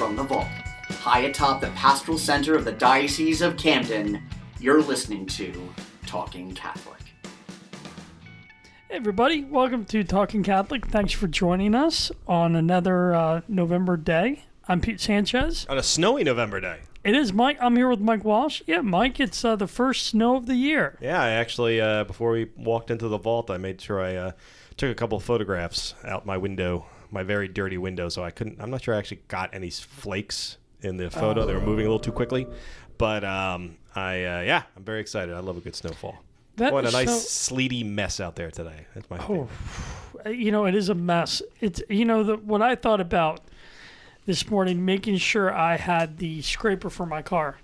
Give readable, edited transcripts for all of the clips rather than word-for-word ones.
from the vault, high atop the pastoral center of the Diocese of Camden, you're listening to Talking Catholic. Hey everybody, welcome to Talking Catholic. Thanks for joining us on another November day. I'm Pete Sanchez. On a snowy November day. It is Mike. I'm here with Mike Walsh. Yeah, Mike, it's the first snow of the year. Yeah, I actually, before we walked into the vault, I made sure I took a couple of photographs out my window, my very dirty window, so I'm not sure I actually got any flakes in the photo. They were moving a little too quickly. But I'm very excited. I love a good snowfall. What a nice sleety mess out there today. That's my favorite. It is a mess. It's what I thought about this morning, making sure I had the scraper for my car.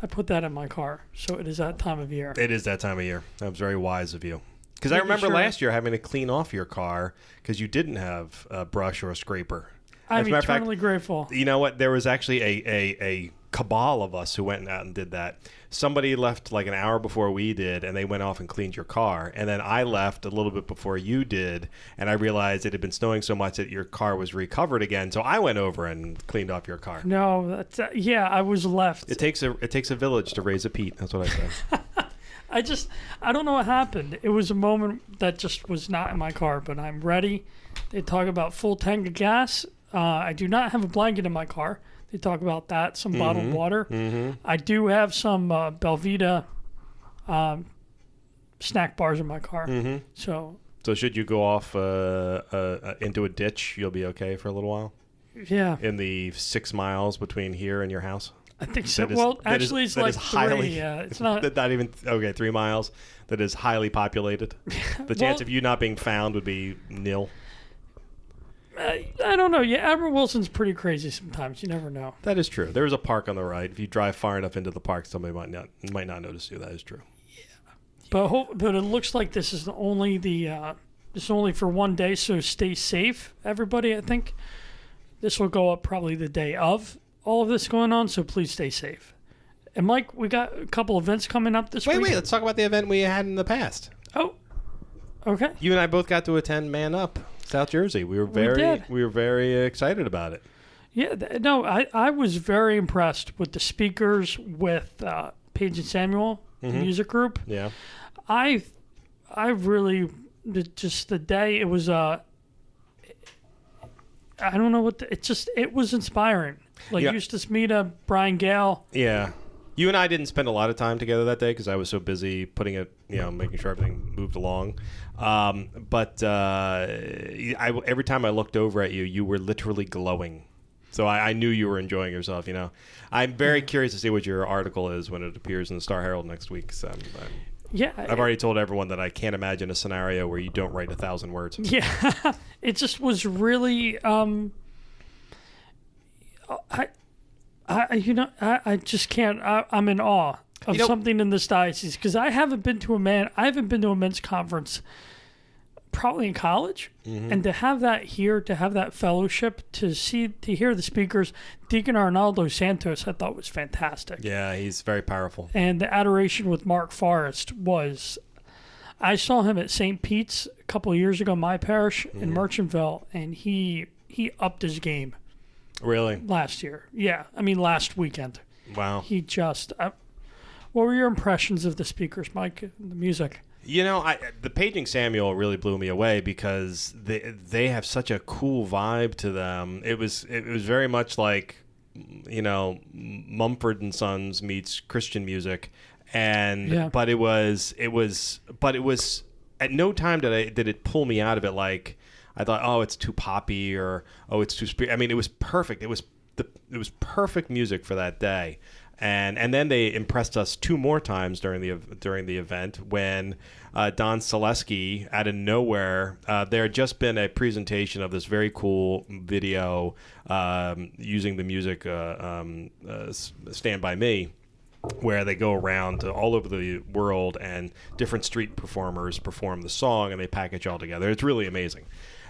I put that in my car, so it is that time of year. It is that time of year. That was very wise of you. Because I remember last year having to clean off your car because you didn't have a brush or a scraper. I'm eternally grateful. You know what? There was actually a cabal of us who went out and did that. Somebody left like an hour before we did, and they went off and cleaned your car. And then I left a little bit before you did, and I realized it had been snowing so much that your car was recovered again. So I went over and cleaned off your car. No, that's I was left. It takes a village to raise a Pete. That's what I said. I don't know what happened. It was a moment that just was not in my car, but I'm ready. They talk about full tank of gas. I do not have a blanket in my car. They talk about that, some bottled water. Mm-hmm. I do have some Belvita snack bars in my car. Mm-hmm. So should you go off into a ditch, you'll be okay for a little while? Yeah. In the 6 miles between here and your house? I think so. It's like three. It's not even 3 miles. That is highly populated. The chance of you not being found would be nil. I don't know. Yeah, Admiral Wilson's pretty crazy sometimes. You never know. That is true. There is a park on the right. If you drive far enough into the park, somebody might not notice you. That is true. Yeah, but it looks like this is only for one day. So stay safe, everybody. I think this will go up probably the day of all of this going on. So please stay safe. And Mike, we got a couple events coming up this week. Wait. Let's talk about the event we had in the past. Oh, okay. You and I both got to attend Man Up South Jersey. We were very excited about it. Yeah, I was very impressed with the speakers, with Paige and Samuel, the music group. Yeah, I really just the day it was. I don't know what it was inspiring. Like Eustace Mita, Brian Gale. Yeah. You and I didn't spend a lot of time together that day because I was so busy putting it, making sure everything moved along. But every time I looked over at you, you were literally glowing. So I knew you were enjoying yourself, I'm very curious to see what your article is when it appears in the Star Herald next week. So I've already told everyone that I can't imagine a scenario where you don't write 1,000 words. Yeah, it just was really... I just can't. I'm in awe of something in this diocese because I haven't been to a men's conference probably in college, and to have that here, to have that fellowship, to hear the speakers, Deacon Arnaldo Santos, I thought was fantastic. Yeah, he's very powerful. And the adoration with Mark Forrest was. I saw him at St. Pete's a couple of years ago, my parish in Merchantville, and he upped his game. Really? Last year. Yeah. I mean, last weekend. Wow. He just... what were your impressions of the speakers, Mike, the music? The Paging Samuel really blew me away because they have such a cool vibe to them. It was very much like, Mumford & Sons meets Christian music. But it was at no time did it pull me out of it like... I thought, oh, it's too poppy, or oh, it's too I mean, it was perfect. It was perfect music for that day, and then they impressed us 2 more times during the event when Don Selesky out of nowhere. There had just been a presentation of this very cool video using the music "Stand by Me," where they go around all over the world and different street performers perform the song and they package all together. It's really amazing.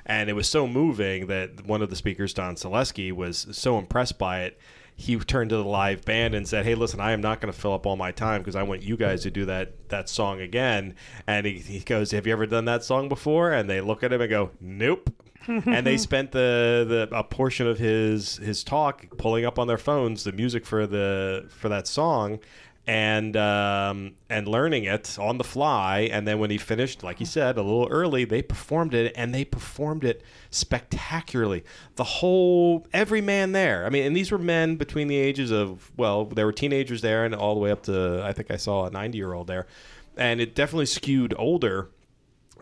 And it was so moving that one of the speakers, Don Selesky, was so impressed by it. He turned to the live band and said, hey, listen, I am not going to fill up all my time because I want you guys to do that song again. And he goes, have you ever done that song before? And they look at him and go, nope. And they spent a portion of his talk pulling up on their phones the music for that song, and learning it on the fly. And then when he finished, like he said, a little early, they performed it, and they performed it spectacularly. Every man there. I mean, and these were men between the ages of, well, there were teenagers there and all the way up to, I think I saw a 90-year-old there. And it definitely skewed older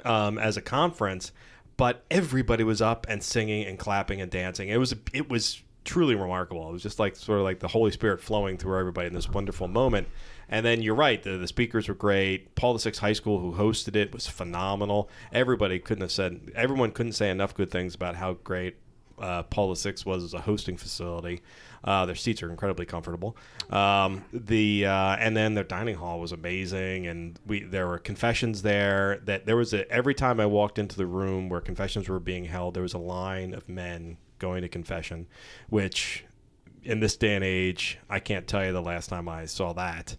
as a conference, but everybody was up and singing and clapping and dancing. It was truly remarkable. It was just like sort of like the Holy Spirit flowing through everybody in this wonderful moment. And then you're right, the speakers were great. Paul VI High School, who hosted it, was phenomenal. Everyone couldn't say enough good things about how great Paul VI was as a hosting facility. Their seats are incredibly comfortable. And then their dining hall was amazing, and there were confessions there. Every time I walked into the room where confessions were being held, there was a line of men going to confession, which in this day and age, I can't tell you the last time I saw that.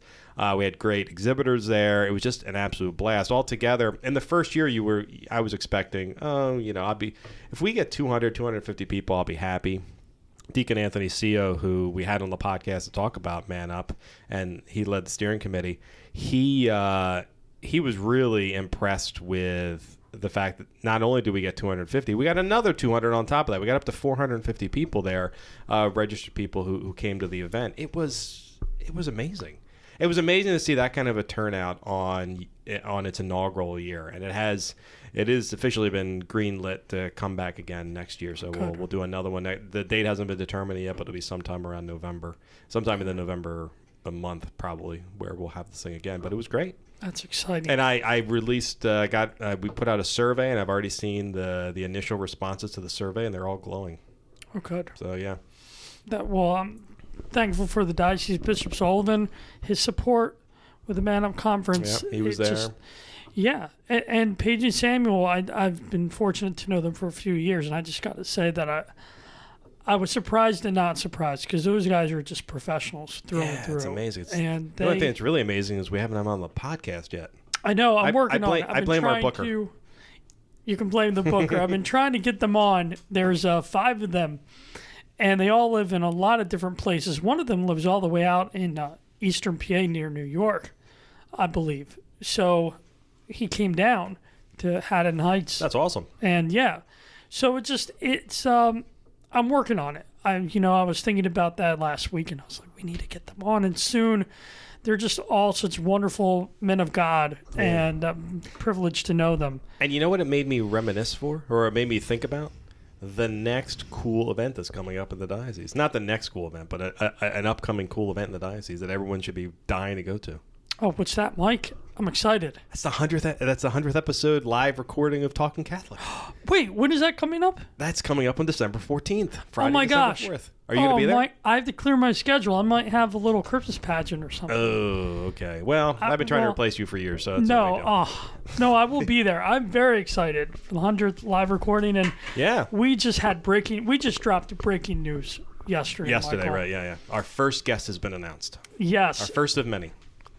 We had great exhibitors there. It was just an absolute blast altogether. In the first year, I was expecting, if we get 250 people, I'll be happy. Deacon Anthony Seo, who we had on the podcast to talk about Man Up, and he led the steering committee, he was really impressed with the fact that not only did we get 250, we got another 200 on top of that. We got up to 450 people there, registered people who came to the event. It was amazing. It was amazing to see that kind of a turnout on its inaugural year, and it is officially been greenlit to come back again next year. So we'll do another one. The date hasn't been determined yet, but it'll be sometime around November, sometime in the November month probably, where we'll have this thing again. But it was great. That's exciting. And I released, we put out a survey, and I've already seen the initial responses to the survey, and they're all glowing. Oh, good. So yeah. I'm thankful for the Diocese Bishop Sullivan, his support with the Man Up Conference. Yep, he was there. Yeah, and Paige and Samuel, I've been fortunate to know them for a few years, and I just got to say that I was surprised and not surprised, because those guys are just professionals through and through. It's amazing. And the only thing that's really amazing is we haven't had them on the podcast yet. I know. I'm working on it. I blame our booker. You can blame the booker. I've been trying to get them on. There's 5 of them, and they all live in a lot of different places. One of them lives all the way out in eastern PA near New York, I believe. So he came down to Haddon Heights. That's awesome. And yeah, so I'm working on it. I was thinking about that last week, and I was like, we need to get them on, and soon. They're just all such wonderful men of God, and I'm privileged to know them. And you know what it made me reminisce for, or it made me think about? The next cool event that's coming up in the diocese. Not the next cool event, but an upcoming cool event in the diocese that everyone should be dying to go to. Oh, what's that, Mike? I'm excited. That's the 100th episode live recording of Talking Catholic. Wait, when is that coming up? That's coming up on December 14th. Friday, oh my December gosh. 4th. Are you going to be there? Mike, I have to clear my schedule. I might have a little Christmas pageant or something. Oh, okay. Well, I've been trying to replace you for years, so that's no, I will be there. I'm very excited for the 100th live recording, and we just dropped breaking news yesterday. Yesterday, Michael. Right? Yeah. Our first guest has been announced. Yes. Our first of many.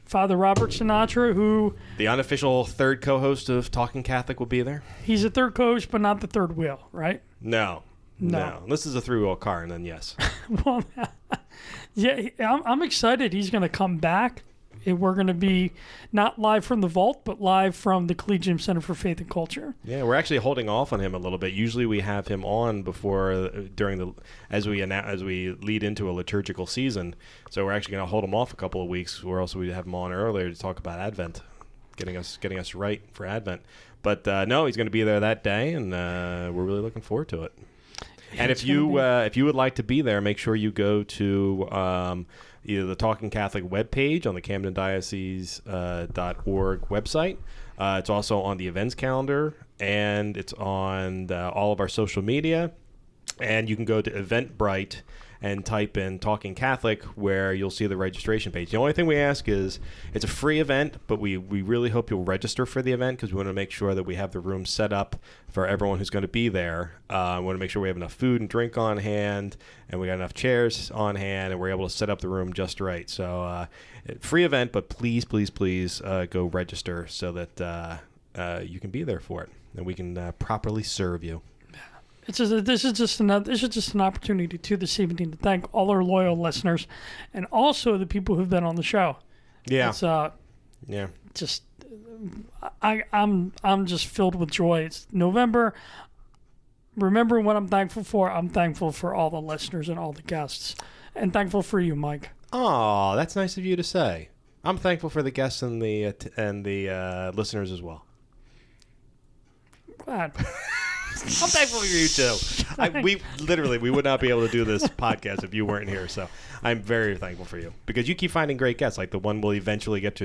Father Robert Sinatra, who... The unofficial third co-host of Talking Catholic, will be there. He's a third co-host, but not the third wheel, right? No. This is a three-wheel car, and then yes. Well, yeah, I'm excited. He's going to come back. We're going to be not live from the vault, but live from the Collegium Center for Faith and Culture. Yeah, we're actually holding off on him a little bit. Usually we have him on as we lead into a liturgical season. So we're actually going to hold him off a couple of weeks, or else we have him on earlier to talk about Advent, getting us right for Advent. But no, he's going to be there that day, and we're really looking forward to it. And if you would like to be there, make sure you go to either the Talking Catholic webpage on the CamdenDiocese.org website. It's also on the events calendar, and it's on all of our social media. And you can go to Eventbrite and type in Talking Catholic, where you'll see the registration page. The only thing we ask is, it's a free event, but we really hope you'll register for the event, because we want to make sure that we have the room set up for everyone who's going to be there. We want to make sure we have enough food and drink on hand, and we got enough chairs on hand, and we're able to set up the room just right. So free event, but please go register so that you can be there for it, and we can properly serve you. This is just an opportunity to this evening to thank all our loyal listeners, and also the people who've been on the show. Yeah. It's yeah. Just I'm just filled with joy. It's November. Remember what I'm thankful for. I'm thankful for all the listeners and all the guests, and thankful for you, Mike. Oh, that's nice of you to say. I'm thankful for the guests and the listeners as well. Glad. I'm thankful for you too. We would not be able to do this podcast if you weren't here. So I'm very thankful for you because you keep finding great guests, like the one we'll eventually get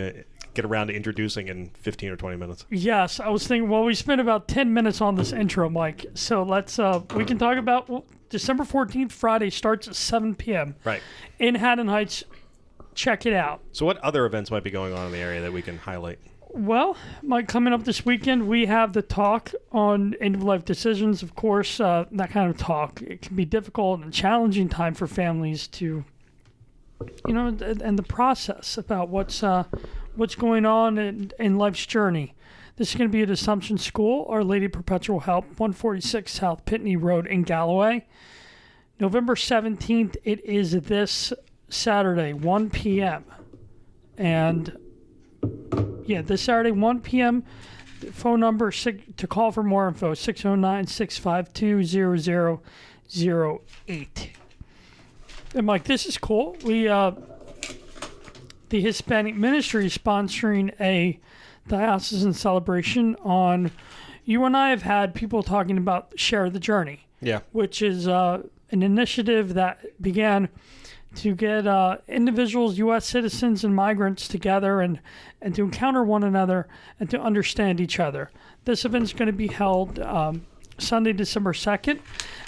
around to introducing in 15 or 20 minutes. Yes, I was thinking. Well, we spent about 10 minutes on this intro, Mike. So let's we can talk about December 14th, Friday starts at 7 p.m. Right in Haddon Heights. Check it out. So what other events might be going on in the area that we can highlight? Well, Mike, coming up this weekend, we have the talk on end-of-life decisions. Of course, that kind of talk, it can be difficult and challenging time for families to, and the process about what's going on in life's journey. This is going to be at Assumption School, Our Lady Perpetual Help, 146 South Pitney Road in Galloway. November 17th, it is this Saturday, 1 p.m. And this Saturday, 1 p.m. Phone number to call for more info, 609-652-0008. And Mike, this is cool. We, the Hispanic Ministry is sponsoring a diocesan celebration on, you and I have had people talking about Share the Journey. Yeah. Which is an initiative that began to get individuals, U.S. citizens and migrants together and to encounter one another and to understand each other. This event is going to be held Sunday, December 2nd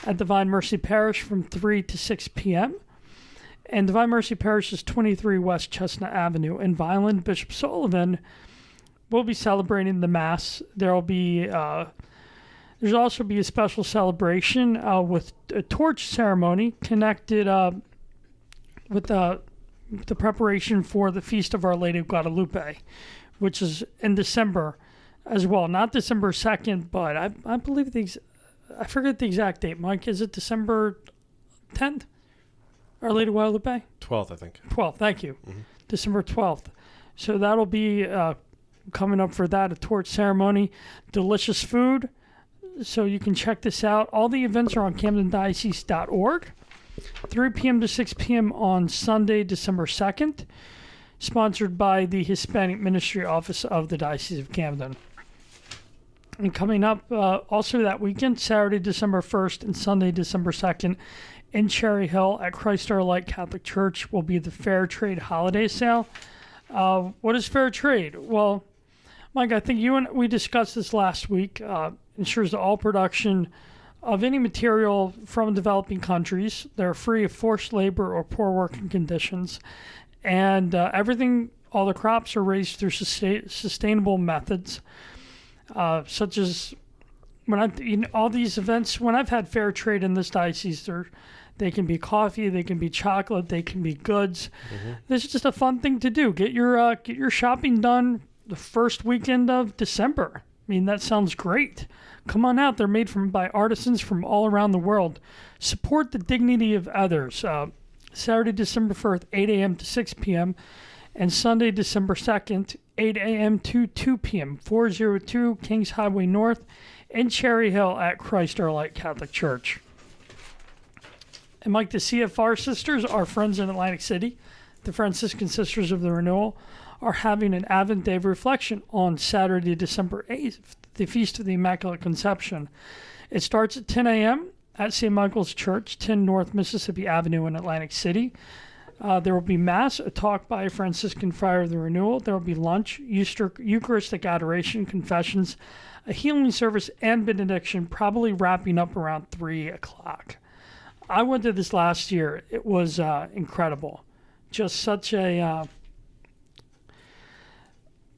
at Divine Mercy Parish from 3 to 6 p.m. And Divine Mercy Parish is 23 West Chestnut Avenue in Vineland. Bishop Sullivan will be celebrating the Mass. There'll also be a special celebration with a torch ceremony connected with the preparation for the Feast of Our Lady of Guadalupe, which is in December as well. Not December 2nd, but I believe I forget the exact date. Mike, is it December 10th? Our Lady of Guadalupe? 12th, I think. 12th, thank you. Mm-hmm. December 12th. So that'll be coming up for that, a torch ceremony. Delicious food. So you can check this out. All the events are on CamdenDiocese.org. 3 p.m. to 6 p.m. on Sunday, December 2nd, sponsored by the Hispanic Ministry Office of the Diocese of Camden. And coming up also that weekend, Saturday, December 1st and Sunday, December 2nd, in Cherry Hill at Christ Our Light Catholic Church will be the Fair Trade Holiday Sale. What is Fair Trade? Well, Mike, I think we discussed this last week. Ensures that all production of any material from developing countries, they're free of forced labor or poor working conditions, and all the crops are raised through sustainable methods, such as all these events. When I've had fair trade in this diocese, they can be coffee, they can be chocolate, they can be goods. Mm-hmm. This is just a fun thing to do. Get your shopping done the first weekend of December. I mean, that sounds great. Come on out. They're made by artisans from all around the world. Support the dignity of others. Saturday, December 1st, 8 a.m. to 6 p.m. And Sunday, December 2nd, 8 a.m. to 2 p.m. 402 Kings Highway North in Cherry Hill at Christ Our Light Catholic Church. And Mike, the CFR sisters, our friends in Atlantic City, the Franciscan Sisters of the Renewal, are having an Advent Day of Reflection on Saturday, December 8th, the Feast of the Immaculate Conception. It starts at 10 a.m. at St. Michael's Church, 10 North Mississippi Avenue in Atlantic City. There will be Mass, a talk by a Franciscan Friar of the Renewal. There will be lunch, Eucharistic adoration, confessions, a healing service, and benediction, probably wrapping up around 3 o'clock. I went to this last year. It was incredible. Just such a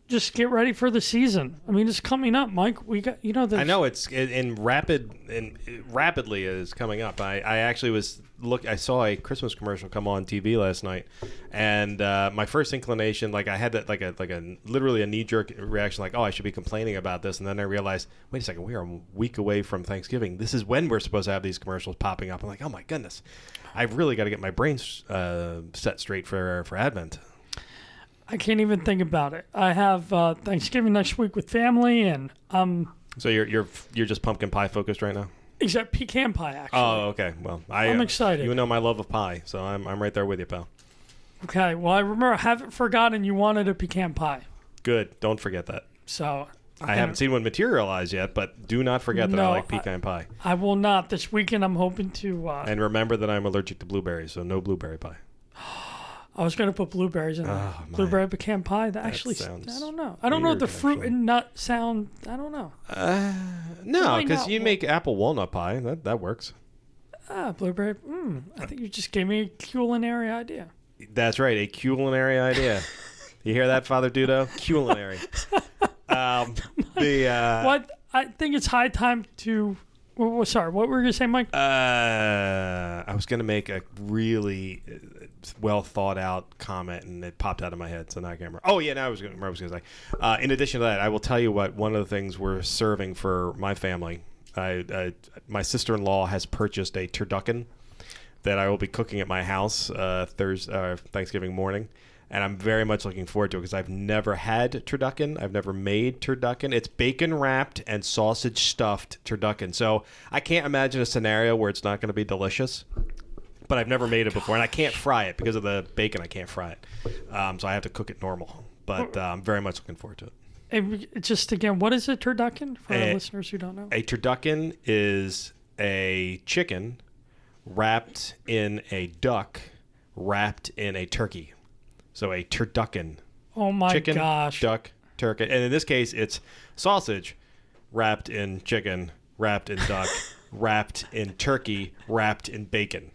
just get ready for the season. I mean, it's coming up, Mike. We got, I know it's rapidly is coming up. I actually I saw a Christmas commercial come on TV last night, and my first inclination, like I had that like a literally a knee-jerk reaction, like, oh, I should be complaining about this, and then I realized, wait a second, we are a week away from Thanksgiving. This is when we're supposed to have these commercials popping up. I'm like, oh my goodness, I've really got to get my brains set straight for Advent. I can't even think about it. I have Thanksgiving next week with family, and So you're just pumpkin pie focused right now? Except pecan pie, actually. Oh, okay. Well, I'm excited. You know my love of pie, so I'm right there with you, pal. Okay. Well, I remember I haven't forgotten you wanted a pecan pie. Good. Don't forget that. So I haven't seen one materialize yet, but do not forget that I like pecan pie. I will not. This weekend I'm hoping to. And remember that I'm allergic to blueberries, so no blueberry pie. I was going to put blueberries in there. Blueberry pecan pie. That actually sounds. I don't know. I don't know the fruit and nut sound. I don't know. No, because you make apple walnut pie. That works. Blueberry. I think you just gave me a culinary idea. That's right, a culinary idea. You hear that, Father Dudo? Culinary. What? I think it's high time to. Sorry, what were you going to say, Mike? I was going to make a really well thought out comment, and it popped out of my head, so now I can't remember. Oh, yeah, now I was going to say. In addition to that, I will tell you what one of the things we're serving for my family. My sister-in-law has purchased a turducken that I will be cooking at my house Thanksgiving morning. And I'm very much looking forward to it because I've never had turducken. I've never made turducken. It's bacon wrapped and sausage stuffed turducken. So I can't imagine a scenario where it's not going to be delicious. But I've never made it before, and I can't fry it because of the bacon. I can't fry it, so I have to cook it normal. But I'm very much looking forward to it. Just again, what is a turducken for our listeners who don't know? A turducken is a chicken wrapped in a duck, wrapped in a turkey. So a turducken. Oh my chicken, gosh. Duck, turkey. And in this case, it's sausage wrapped in chicken, wrapped in duck, wrapped in turkey, wrapped in bacon.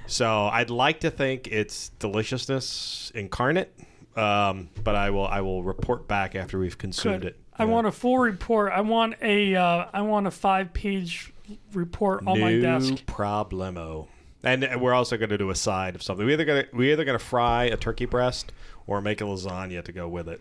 So I'd like to think it's deliciousness incarnate, but I will report back after we've consumed it. I want a full report. I want a 5-page report on my desk. No problemo. And we're also going to do a side of something. We're either going to fry a turkey breast or make a lasagna to go with it.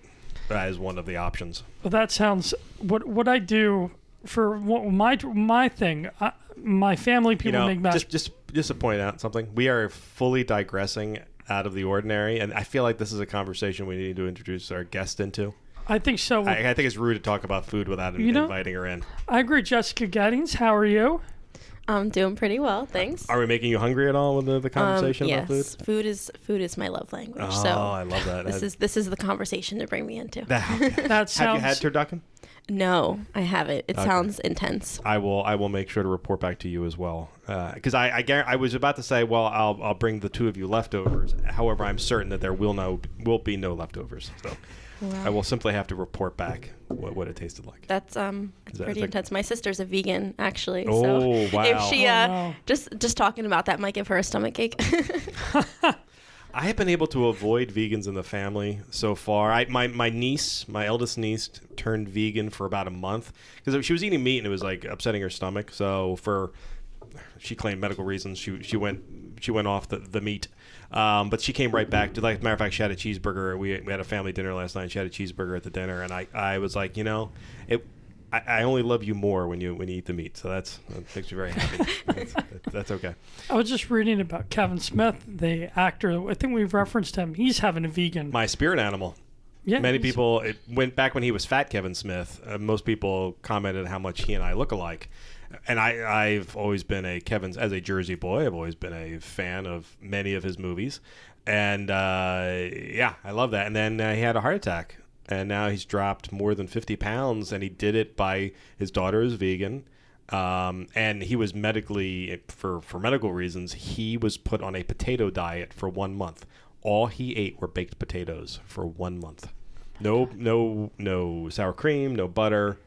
That is one of the options. Well, that sounds what I do for my thing. My family people make mashed. Just to point out something, we are fully digressing out of the ordinary, and I feel like this is a conversation we need to introduce our guest into. I think so. I think it's rude to talk about food without inviting her in. I agree. Jessica Gettings, how are you? I'm doing pretty well, thanks. Are we making you hungry at all with the conversation about food? Yes, food is my love language. Oh, so I love that. This is the conversation to bring me into. That sounds. Have you had turducken? No, I haven't. It sounds intense. I will make sure to report back to you as well, because I was about to say, well, I'll bring the two of you leftovers. However, I'm certain that there will be no leftovers. So. Wow. I will simply have to report back what it tasted like. That's pretty intense. My sister's a vegan, actually. Oh, so wow. If she just talking about that might give her a stomach ache. I have been able to avoid vegans in the family so far. My eldest niece, turned vegan for about a month because she was eating meat and it was like upsetting her stomach. So she claimed medical reasons. She went off the meat. But she came right back. Like, matter of fact, she had a cheeseburger. We had a family dinner last night. She had a cheeseburger at the dinner, and I was like, I only love you more when you eat the meat. So that makes me very happy. that's okay. I was just reading about Kevin Smith, the actor. I think we've referenced him. He's having a vegan. My spirit animal. Yeah. Many people, it went back when he was fat Kevin Smith. Most people commented how much he and I look alike. And I've always been as a Jersey boy, I've always been a fan of many of his movies. And, I love that. And then he had a heart attack. And now he's dropped more than 50 pounds. And he did it by his daughter is vegan. And he was medically, for medical reasons, he was put on a potato diet for 1 month. All he ate were baked potatoes for 1 month. No sour cream, no butter.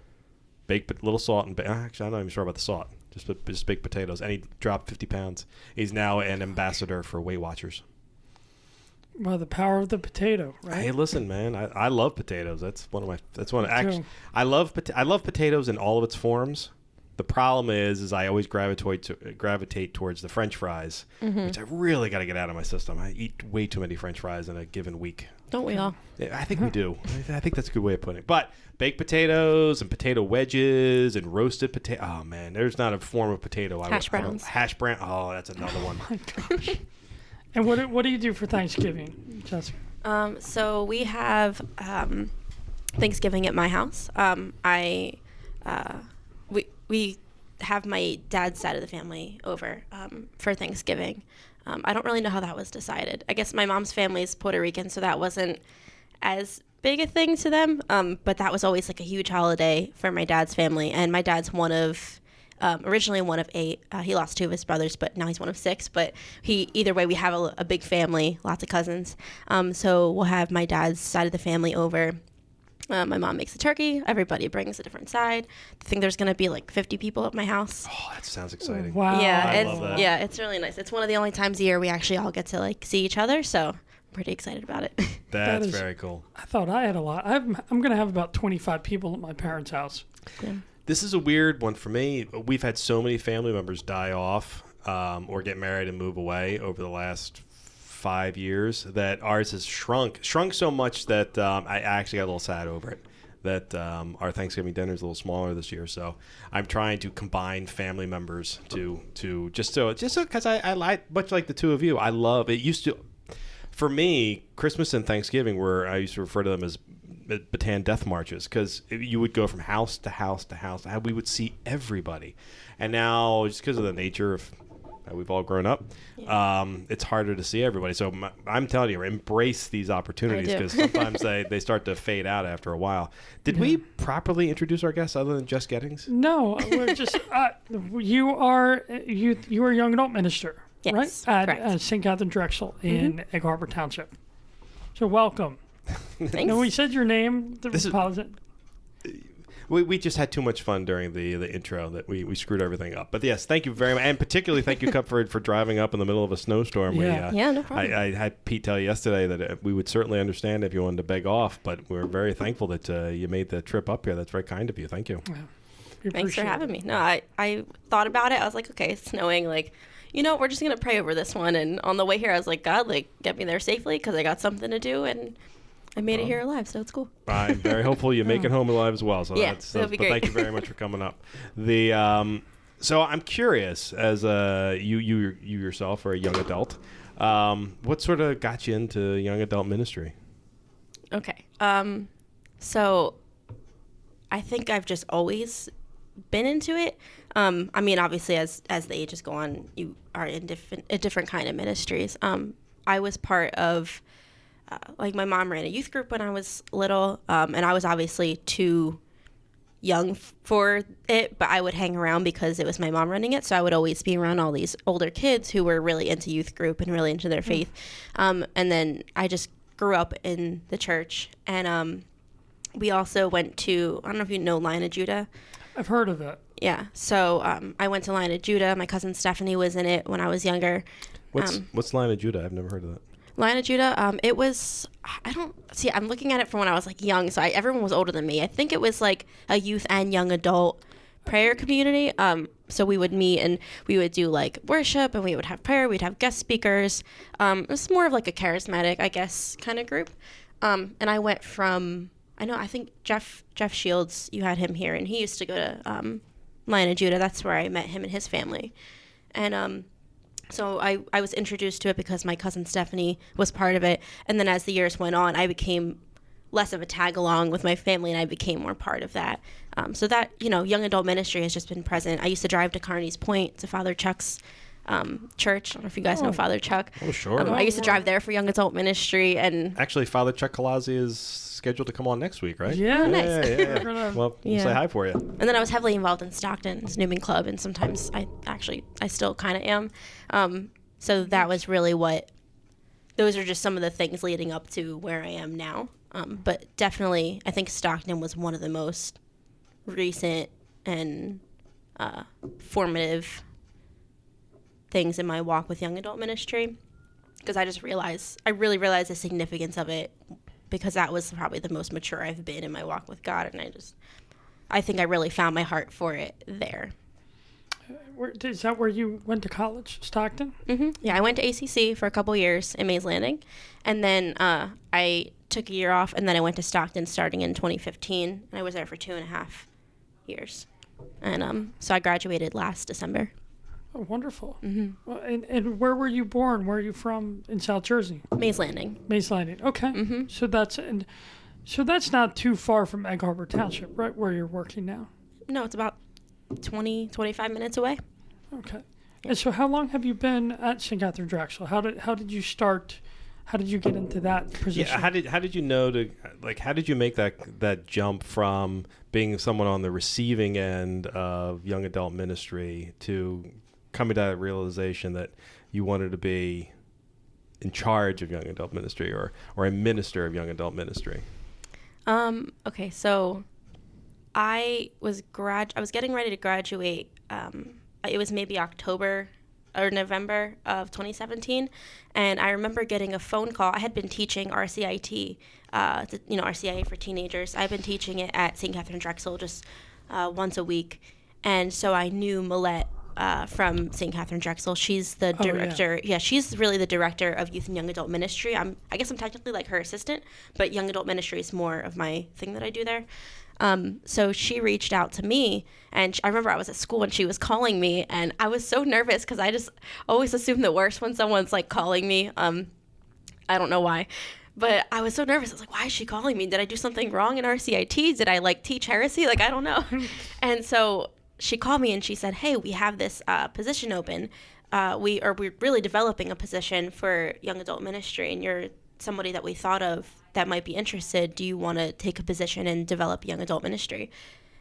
Baked little salt and actually I'm not even sure about the salt. Just baked potatoes, and he dropped 50 pounds. He's now an ambassador for Weight Watchers. Well, the power of the potato, right? Hey, listen, man. I love potatoes. I love potatoes in all of its forms. The problem is I always gravitate towards the French fries, which I really got to get out of my system. I eat way too many French fries in a given week. Don't we all? I think we do. I think that's a good way of putting it. But baked potatoes and potato wedges and roasted potato. Oh man, there's not a form of potato. Hash browns. Hash brown. Oh, that's another one. Oh my gosh. And what do you do for Thanksgiving, Jessica? So we have Thanksgiving at my house. We have my dad's side of the family over for Thanksgiving. I don't really know how that was decided. I guess my mom's family is Puerto Rican, so that wasn't as big a thing to them. But that was always like a huge holiday for my dad's family. And my dad's originally one of 8. He lost 2 of his brothers, but now he's one of 6. But either way, we have a big family, lots of cousins. So we'll have my dad's side of the family over. My mom makes a turkey. Everybody brings a different side. I think there's going to be like 50 people at my house. Oh, that sounds exciting. Wow. Yeah, I love that. Yeah, it's really nice. It's one of the only times a year we actually all get to like see each other. So I'm pretty excited about it. That's is very cool. I thought I had a lot. I'm going to have about 25 people at my parents' house. Yeah. This is a weird one for me. We've had so many family members die off or get married and move away over the last 5 years that ours has shrunk so much that I actually got a little sad over it, that our Thanksgiving dinner is a little smaller this year. So I'm trying to combine family members to just so because I like, much like the two of you, I love it. Used to, for me, Christmas and Thanksgiving I used to refer to them as Bataan death marches, because you would go from house to house to house. We would see everybody, and now just because of the nature of we've all grown up, it's harder to see everybody. So I'm telling you, embrace these opportunities, because sometimes they start to fade out after a while. Did we properly introduce our guests other than Jess Gettings? No, we're just you are young adult minister, Yes, right? correct. At Saint Katharine Drexel in Egg Harbor Township. So welcome. Thanks. No, we said your name. We just had too much fun during the intro that we screwed everything up. But yes, thank you very much. And particularly thank you, Cup, for driving up in the middle of a snowstorm. Yeah, no problem. I had Pete tell you yesterday that we would certainly understand if you wanted to beg off, but we're very thankful that you made the trip up here. That's very kind of you. Thank you. Yeah. Thanks for having me. No, I thought about it. I was like, okay, it's snowing. Like, we're just going to pray over this one. And on the way here, I was like, God, like, get me there safely, because I got something to do. And I made it here alive, so it's cool. I'm very hopeful you make it home alive as well. So yeah, that'll be great. But thank you very much for coming up. So I'm curious, as you yourself are a young adult, what sort of got you into young adult ministry? Okay. So I think I've just always been into it. I mean, obviously, as the ages go on, you are in a different kind of ministries. I was part of, like, my mom ran a youth group when I was little, and I was obviously too young for it, but I would hang around because it was my mom running it, so I would always be around all these older kids who were really into youth group and really into their faith. And then I just grew up in the church, and we also went to, I don't know if you know Lion of Judah. I've heard of it. Yeah, so I went to Lion of Judah. My cousin Stephanie was in it when I was younger. What's Lion of Judah? I've never heard of that. Lion of Judah, it was, I'm looking at it from when I was like young, so everyone was older than me. I think it was like a youth and young adult prayer community. So we would meet and we would do like worship, and we would have prayer, we'd have guest speakers. It was more of like a charismatic, I guess, kind of group. And I went from, I think Jeff Shields, you had him here, and he used to go to Lion of Judah. That's where I met him and his family. And so I was introduced to it because my cousin Stephanie was part of it. And then as the years went on, I became less of a tag along with my family, and I became more part of that. So that, young adult ministry has just been present. I used to drive to Carney's Point to Father Chuck's church. I don't know if you guys know Father Chuck. Oh, sure. I used to drive there for young adult ministry. And actually, Father Chuck Kalasi is scheduled to come on next week, right? Yeah. Oh, nice. Yeah. Well, we'll say hi for you. And then I was heavily involved in Stockton's Newman Club, and sometimes I still kind of am. So that was really those are just some of the things leading up to where I am now. But definitely, I think Stockton was one of the most recent and formative things in my walk with young adult ministry. because I really realized the significance of it, because that was probably the most mature I've been in my walk with God, and I think I really found my heart for it there. Is that where you went to college, Stockton? Mm-hmm. Yeah, I went to ACC for a couple years in Mays Landing, and then I took a year off, and then I went to Stockton starting in 2015, and I was there for 2.5 years. And so I graduated last December. Oh, wonderful. Mm-hmm. Well, and where were you born? Where are you from in South Jersey? Mays Landing. Mays Landing. Okay. Mm-hmm. So that's not too far from Egg Harbor Township, right, where you're working now? No, it's about 25 minutes away. Okay. Yeah. And so how long have you been at Saint Katharine Drexel? How did you start? How did you get into that position? Yeah, how did you know to, like, how did you make that jump from being someone on the receiving end of young adult ministry to coming to that realization that you wanted to be in charge of young adult ministry or a minister of young adult ministry? Okay, so I was getting ready to graduate. It was maybe October or November of 2017, and I remember getting a phone call. I had been teaching RCIT, RCIA for teenagers. I've been teaching it at Saint Katharine Drexel just once a week, and so I knew Millette from Saint Katharine Drexel. She's the director. Yeah, she's really the director of youth and young adult ministry. I guess I'm technically like her assistant, but young adult ministry is more of my thing that I do there. So she reached out to me, and I remember I was at school and she was calling me, and I was so nervous because I just always assume the worst when someone's like calling me. I don't know why, but I was so nervous. I was like, why is she calling me? Did I do something wrong in RCIT? Did I like teach heresy? Like, I don't know. And so she called me and she said, hey, we have this position open. We're really developing a position for young adult ministry, and you're somebody that we thought of that might be interested. Do you want to take a position and develop young adult ministry?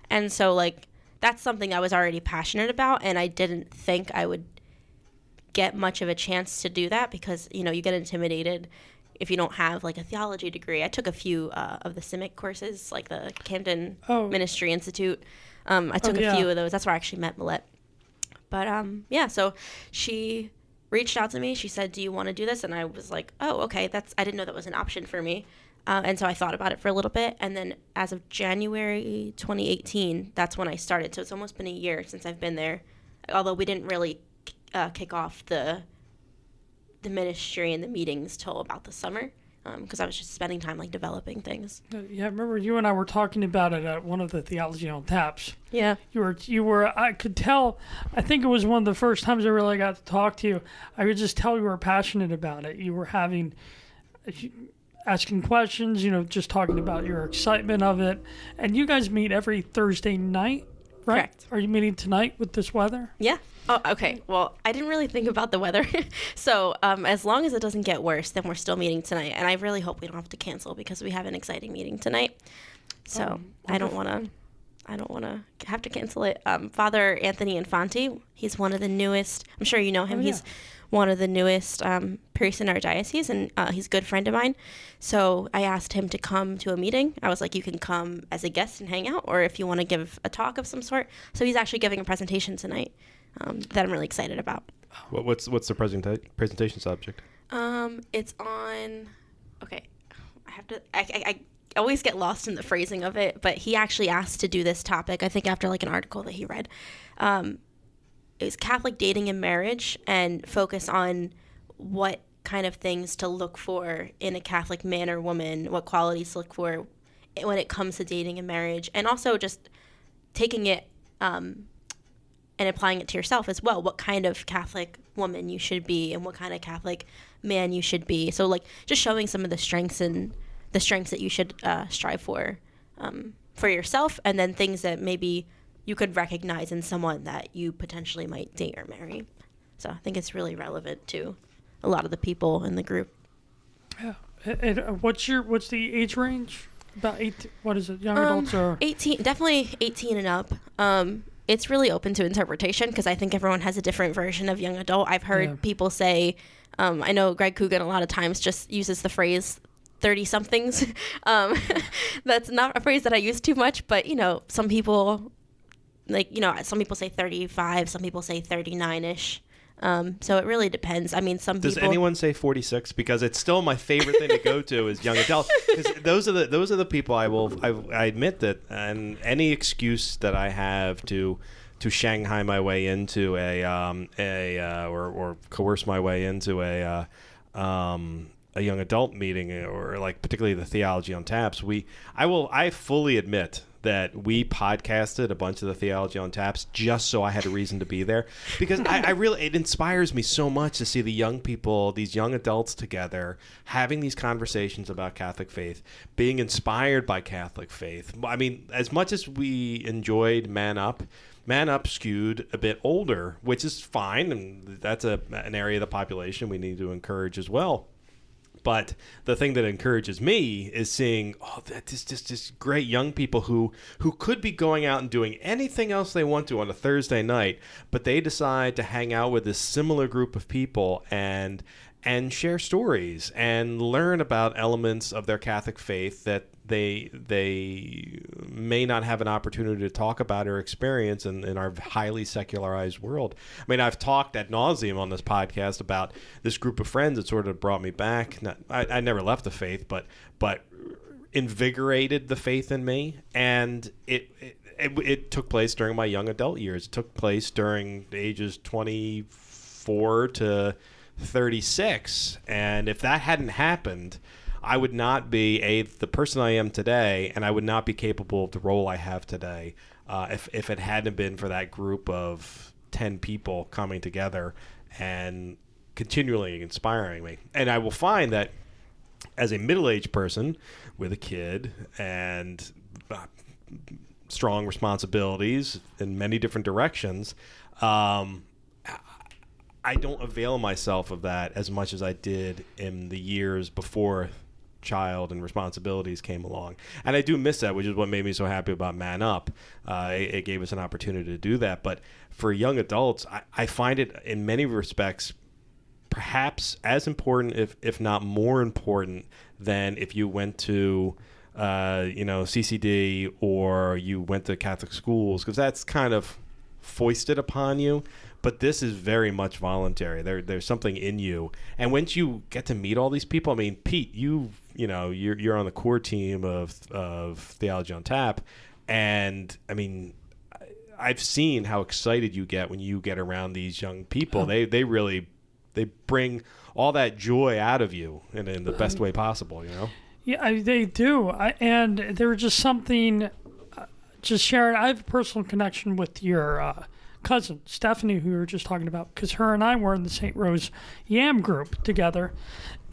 And so, like, that's something I was already passionate about, and I didn't think I would get much of a chance to do that because, you get intimidated if you don't have, like, a theology degree. I took a few of the CIMIC courses, like the Camden Ministry Institute. I took a few of those. That's where I actually met Millette. But, so she reached out to me. She said, do you want to do this? And I was like, oh, okay. I didn't know that was an option for me. And so I thought about it for a little bit. And then as of January 2018, that's when I started. So it's almost been a year since I've been there, although we didn't really kick off the ministry and the meetings till about the summer. Because I was just spending time like developing things. Yeah, I remember you and I were talking about it at one of the Theology on Taps. Yeah. You were. I could tell. I think it was one of the first times I really got to talk to you. I could just tell you were passionate about it. You were asking questions. Just talking about your excitement of it. And you guys meet every Thursday night, right? Correct. Are you meeting tonight with this weather? Yeah. Oh, okay. Well, I didn't really think about the weather. So as long as it doesn't get worse, then we're still meeting tonight. And I really hope we don't have to cancel because we have an exciting meeting tonight. So I don't want to have to cancel it. Father Anthony Infante, he's one of the newest. I'm sure you know him. He's one of the newest priests in our diocese, and he's a good friend of mine. So I asked him to come to a meeting. I was like, you can come as a guest and hang out, or if you want to give a talk of some sort. So he's actually giving a presentation tonight. That I'm really excited about. What's the presentation subject? It's on. Okay, I have to. I always get lost in the phrasing of it, but he actually asked to do this topic. I think after like an article that he read. It was Catholic dating and marriage, and focus on what kind of things to look for in a Catholic man or woman, what qualities to look for when it comes to dating and marriage, and also just taking it. And applying it to yourself as well, what kind of Catholic woman you should be and what kind of Catholic man you should be. So, like, just showing some of the strengths that you should strive for yourself, and then things that maybe you could recognize in someone that you potentially might date or marry. So I think it's really relevant to a lot of the people in the group. Yeah. And what's the age range? About 18, what is it, young adults or? 18, definitely 18 and up. It's really open to interpretation because I think everyone has a different version of young adult. I've heard people say, I know Greg Coogan a lot of times just uses the phrase 30-somethings. That's not a phrase that I use too much, but, some people, some people say 35, some people say 39-ish. So it really depends. I mean, some Does people... anyone say 46? Because it's still my favorite thing to go to is young adult. Because those are the people I admit that, and any excuse that I have to Shanghai my way into or coerce my way into a young adult meeting, or like particularly the Theology on Taps, I fully admit that we podcasted a bunch of the Theology on Taps just so I had a reason to be there, because I really, it inspires me so much to see the young people, these young adults together, having these conversations about Catholic faith, being inspired by Catholic faith. I mean, as much as we enjoyed Man Up skewed a bit older, which is fine, and that's an area of the population we need to encourage as well. But the thing that encourages me is seeing, just great young people who could be going out and doing anything else they want to on a Thursday night, but they decide to hang out with this similar group of people and share stories and learn about elements of their Catholic faith that they may not have an opportunity to talk about or experience in our highly secularized world. I mean, I've talked ad nauseum on this podcast about this group of friends that sort of brought me back. I never left the faith, but invigorated the faith in me, and it took place during my young adult years. It took place during the ages 24 to 36, and if that hadn't happened, I would not be the person I am today, and I would not be capable of the role I have today if it hadn't been for that group of 10 people coming together and continually inspiring me. And I will find that as a middle-aged person with a kid and strong responsibilities in many different directions, I don't avail myself of that as much as I did in the years before child and responsibilities came along. And I do miss that, which is what made me so happy about Man Up. It gave us an opportunity to do that. But for young adults, I find it in many respects perhaps as important, if not more important, than if you went to CCD or you went to Catholic schools, because that's kind of foisted upon you. But this is very much voluntary. There's something in you, and once you get to meet all these people, I mean, Pete, you're on the core team of Theology on Tap, and I mean, I've seen how excited you get when you get around these young people. Oh. They really bring all that joy out of you in the best way possible. Yeah, they do, and there was just something. Just Sharon, I have a personal connection with your cousin, Stephanie, who we were just talking about, because her and I were in the St. Rose Yam group together.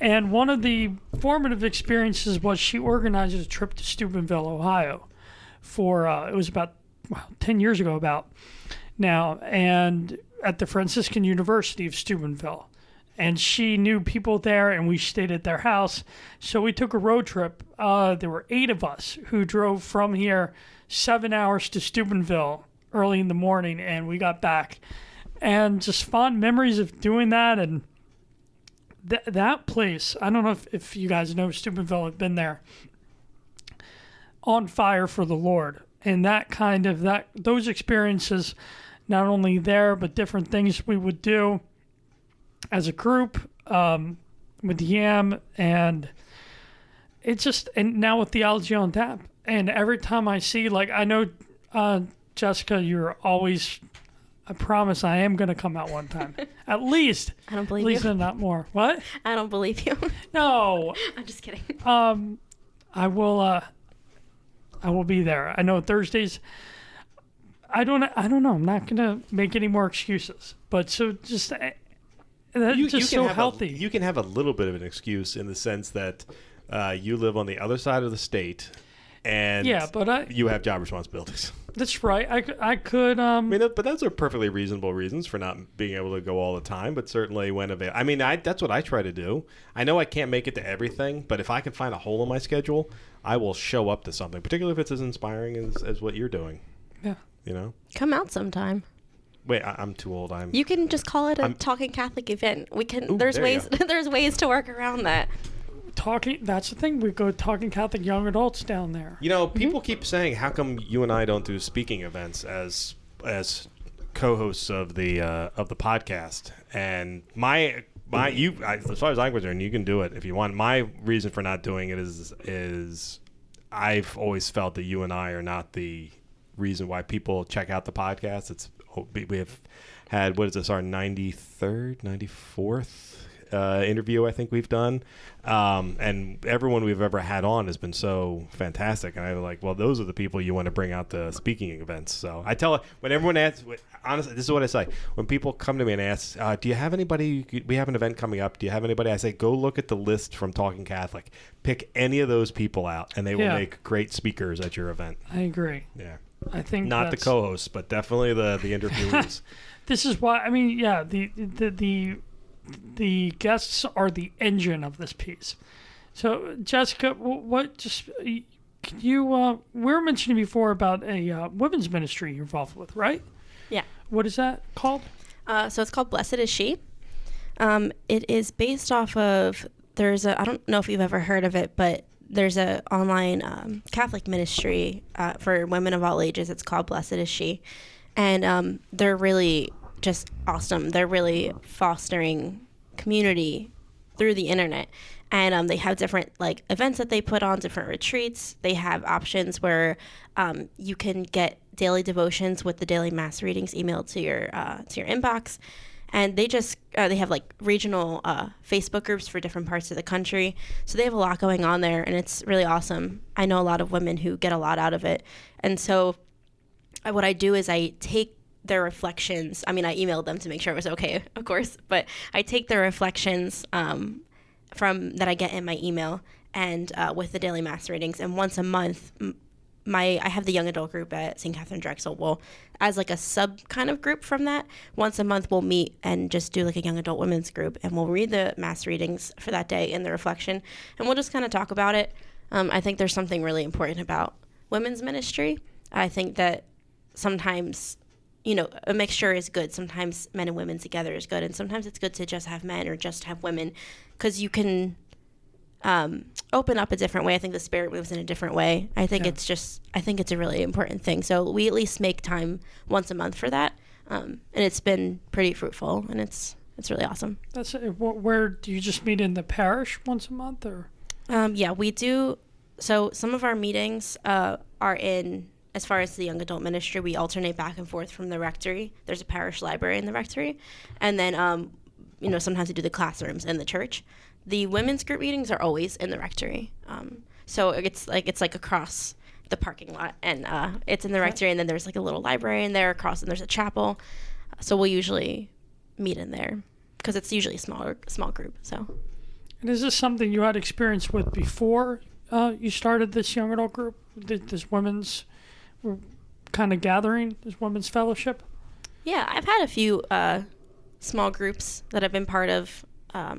And one of the formative experiences was she organized a trip to Steubenville, Ohio for, it was about 10 years ago about now, and at the Franciscan University of Steubenville. And she knew people there, and we stayed at their house. So we took a road trip. There were 8 of us who drove from here 7 hours to Steubenville early in the morning, and we got back. And just fond memories of doing that. And that place, I don't know if you guys know Steubenville, have been there, on fire for the Lord. And those experiences, not only there, but different things we would do as a group with YAM, and it's just, and now with Theology on Tap. And every time I see, like, I know, Jessica, you're always, I promise I am going to come out one time. At least. I don't believe you. At least, you. not more. What? I don't believe you. No. I'm just kidding. I will be there. I know Thursdays, I don't know. I'm not going to make any more excuses. But so just, that's just so healthy. You can have a little bit of an excuse in the sense that you live on the other side of the state, and you have job responsibilities. That's right. I could. But those are perfectly reasonable reasons for not being able to go all the time. But certainly when available. I mean, that's what I try to do. I know I can't make it to everything, but if I can find a hole in my schedule, I will show up to something, particularly if it's as inspiring as what you're doing. Yeah. Come out sometime. Wait, I'm too old. You can just call it a Talking Catholic event. We can. Ooh, there's ways. There's ways to work around that. That's the thing. We go Talking Catholic young adults down there. People keep saying, how come you and I don't do speaking events as co-hosts of the podcast, and as far as I'm concerned, you can do it if you want. My reason for not doing it is I've always felt that you and I are not the reason why people check out the podcast. We have had, what is this, our 93rd, 94th interview I think we've done, and everyone we've ever had on has been so fantastic, and I'm like, well, those are the people you want to bring out to speaking events. So I tell, when everyone asks, honestly, this is what I say when people come to me and ask, do you have anybody, we have an event coming up, do you have anybody? I say, go look at the list from Talking Catholic, pick any of those people out, and they will make great speakers at your event. I agree. Yeah, I think not the co-hosts, but definitely the interviewees. This is why, I mean, yeah, the guests are the engine of this piece. So, Jessica, can you, we were mentioning before about a women's ministry you're involved with, right? Yeah. What is that called? So it's called Blessed is She. It is based off of, I don't know if you've ever heard of it, but there's a online Catholic ministry for women of all ages. It's called Blessed is She. And they're really just awesome. They're really fostering community through the internet. And they have different events that they put on, different retreats. They have options where you can get daily devotions with the daily mass readings emailed to your inbox. And they just they have regional Facebook groups for different parts of the country. So they have a lot going on there, and it's really awesome. I know a lot of women who get a lot out of it. And so what I do is I take their reflections. I mean, I emailed them to make sure it was okay, of course, but I take their reflections from that I get in my email and with the daily mass readings. And once a month, I have the young adult group at Saint Katharine Drexel. Well, as a sub kind of group from that, once a month we'll meet and just do a young adult women's group, and we'll read the mass readings for that day and the reflection, and we'll just kind of talk about it. I think there's something really important about women's ministry. I think that sometimes, a mixture is good. Sometimes men and women together is good, and sometimes it's good to just have men or just have women, because you can open up a different way. I think the Spirit moves in a different way. I think I think it's a really important thing. So we at least make time once a month for that, and it's been pretty fruitful, and it's really awesome. That's where do you just meet in the parish once a month, or? Yeah, we do. So some of our meetings are in. As far as the young adult ministry, we alternate back and forth from the rectory. There's a parish library in the rectory. And then, sometimes we do the classrooms in the church. The women's group meetings are always in the rectory. So it's across the parking lot. And it's in the rectory, and then there's a little library in there across, and there's a chapel. So we'll usually meet in there because it's usually a small group. So. And is this something you had experience with before you started this young adult group, this women's kind of gathering, this women's fellowship? Yeah, I've had a few small groups that I've been part of. I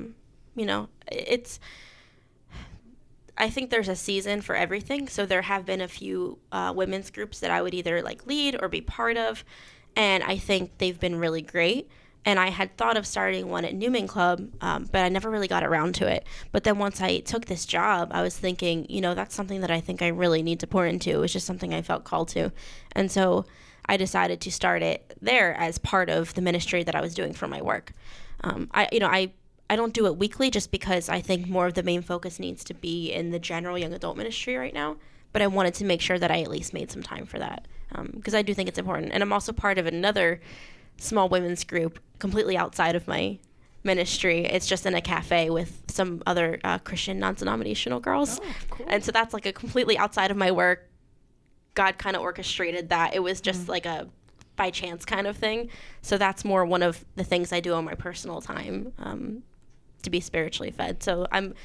think there's a season for everything. So there have been a few women's groups that I would either lead or be part of, and I think they've been really great. And I had thought of starting one at Newman Club, but I never really got around to it. But then once I took this job, I was thinking, that's something that I think I really need to pour into. It was just something I felt called to. And so I decided to start it there as part of the ministry that I was doing for my work. I don't do it weekly just because I think more of the main focus needs to be in the general young adult ministry right now. But I wanted to make sure that I at least made some time for that because I do think it's important. And I'm also part of another small women's group completely outside of my ministry. It's just in a cafe with some other Christian non-denominational girls. Oh, cool. And so that's a completely outside of my work. God kind of orchestrated that. It was just a by chance kind of thing. So that's more one of the things I do on my personal time to be spiritually fed. So I'm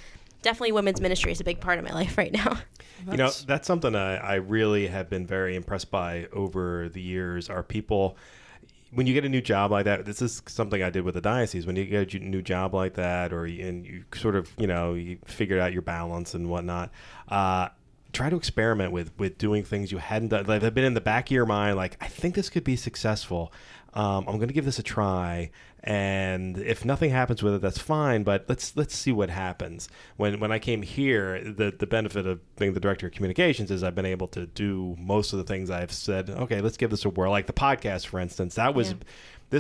definitely, women's ministry is a big part of my life right now. That's something I really have been very impressed by over the years are people. When you get a new job like that, this is something I did with the diocese. When you get a new job like that, and you sort of, you figured out your balance and whatnot, try to experiment with doing things you hadn't done. Like, they've been in the back of your mind, like, I think this could be successful. I'm going to give this a try, and if nothing happens with it, that's fine. But let's see what happens. When I came here, the benefit of being the director of communications is I've been able to do most of the things I've said. Okay, let's give this a whirl. Like the podcast, for instance, it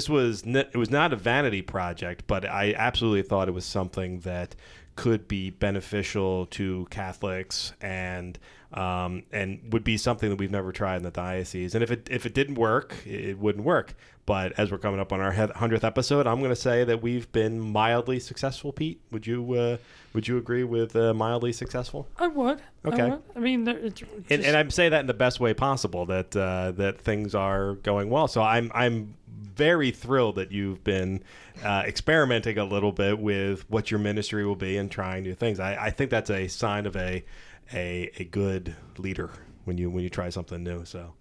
was not a vanity project, but I absolutely thought it was something that could be beneficial to Catholics and would be something that we've never tried in the diocese. And if it didn't work, it wouldn't work. But as we're coming up on our 100th episode, I'm going to say that we've been mildly successful. Pete, would you agree with mildly successful? I would. Okay. I mean, it's and I'm saying that in the best way possible. That things are going well. So I'm very thrilled that you've been experimenting a little bit with what your ministry will be and trying new things. I think that's a sign of a good leader when you try something new. So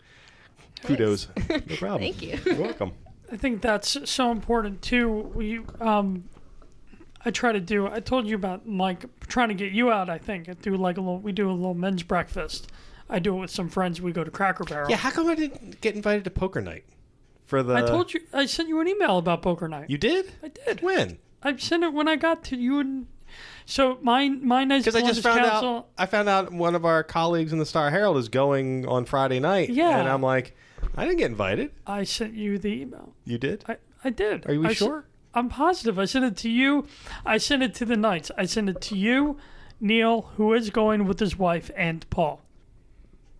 kudos. No problem. Thank you. You're welcome. I think that's so important too. I told you about like trying to get you out. I think we do a little men's breakfast. I do it with some friends. We go to Cracker Barrel. Yeah, how come I didn't get invited to poker night? I told you. I sent you an email about poker night. You did? I did. When? I sent it when I got to you and. So my nice because I just found out one of our colleagues in the Star Herald is going on Friday night. Yeah. And I'm like, I didn't get invited. I sent you the email. You did? I did. Are you sure? I'm positive. I sent it to you. I sent it to the Knights. I sent it to you, Neil, who is going with his wife, and Paul.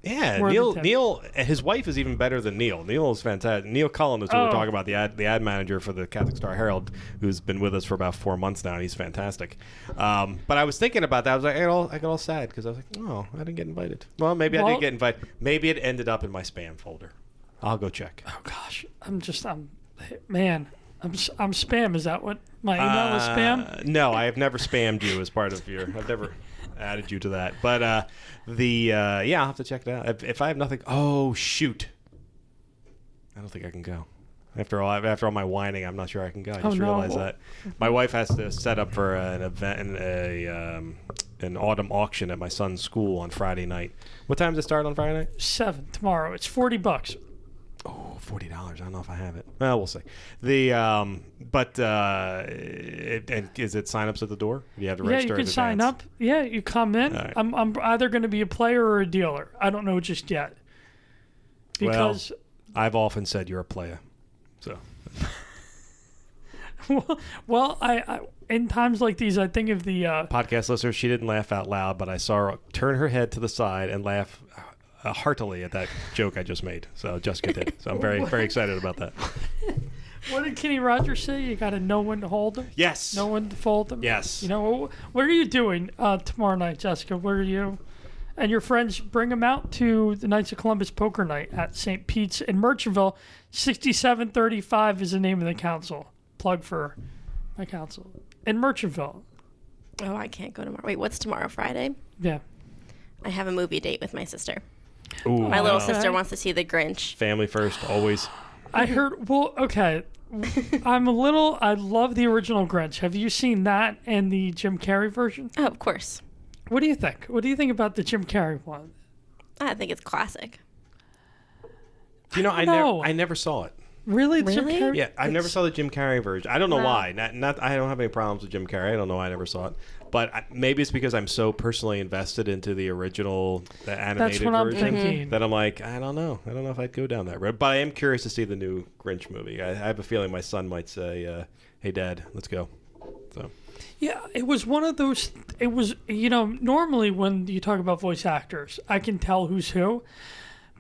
Yeah, Neil, his wife is even better than Neil. Neil is fantastic. Neil Cullen is who we're talking about, the ad manager for the Catholic Star Herald, who's been with us for about 4 months now, and he's fantastic. But I was thinking about that. I was like, I got all sad because I was like, oh, I didn't get invited. Well, maybe I did get invited. Maybe it ended up in my spam folder. I'll go check. Oh gosh, I'm spam. Is that what my email is? Spam? No, I have never spammed you as part of I've never added you to that. But I'll have to check it out. If I have nothing, oh shoot, I don't think I can go. After all my whining, I'm not sure I can go. I just realized that my wife has to set up for an event, an autumn auction at my son's school on Friday night. What time does it start on Friday night? 7 tomorrow. It's $40. Oh, $40. I don't know if I have it. Well, we'll see. And is it sign-ups at the door? Do you have to register? Yeah, you can sign up. Yeah, you come in. Right. I'm either going to be a player or a dealer. I don't know just yet. Because I've often said you're a player. So. well, I in times like these, I think of the podcast listener. She didn't laugh out loud, but I saw her turn her head to the side and laugh heartily at that joke I just made. So Jessica did. So I'm very, very excited about that. What did Kenny Rogers say? You got to know when to hold them. Yes. Know when to fold them. Yes. You know, what are you doing tomorrow night, Jessica? Where are you and your friends? Bring them out to the Knights of Columbus Poker Night at St. Pete's in Merchantville. 6735 is the name of the council. Plug for my council in Merchantville. Oh, I can't go tomorrow. Wait, what's tomorrow? Friday? Yeah. I have a movie date with my sister. Ooh, my little sister wants to see The Grinch. Family first, always. I heard. Well, okay. I love the original Grinch. Have you seen that and the Jim Carrey version? Oh, of course. What do you think? What do you think about the Jim Carrey one? I think it's classic. You know, I never saw it. Really? Jim Carrey? Yeah, I never saw the Jim Carrey version. I don't know why. Not. I don't have any problems with Jim Carrey. I don't know why I never saw it. But maybe it's because I'm so personally invested into the original, the animated version. That's what I'm thinking. That I'm like, I don't know. I don't know if I'd go down that road. But I am curious to see the new Grinch movie. I have a feeling my son might say, hey, Dad, let's go. So. Yeah, it was one of those. It was, normally when you talk about voice actors, I can tell who's who.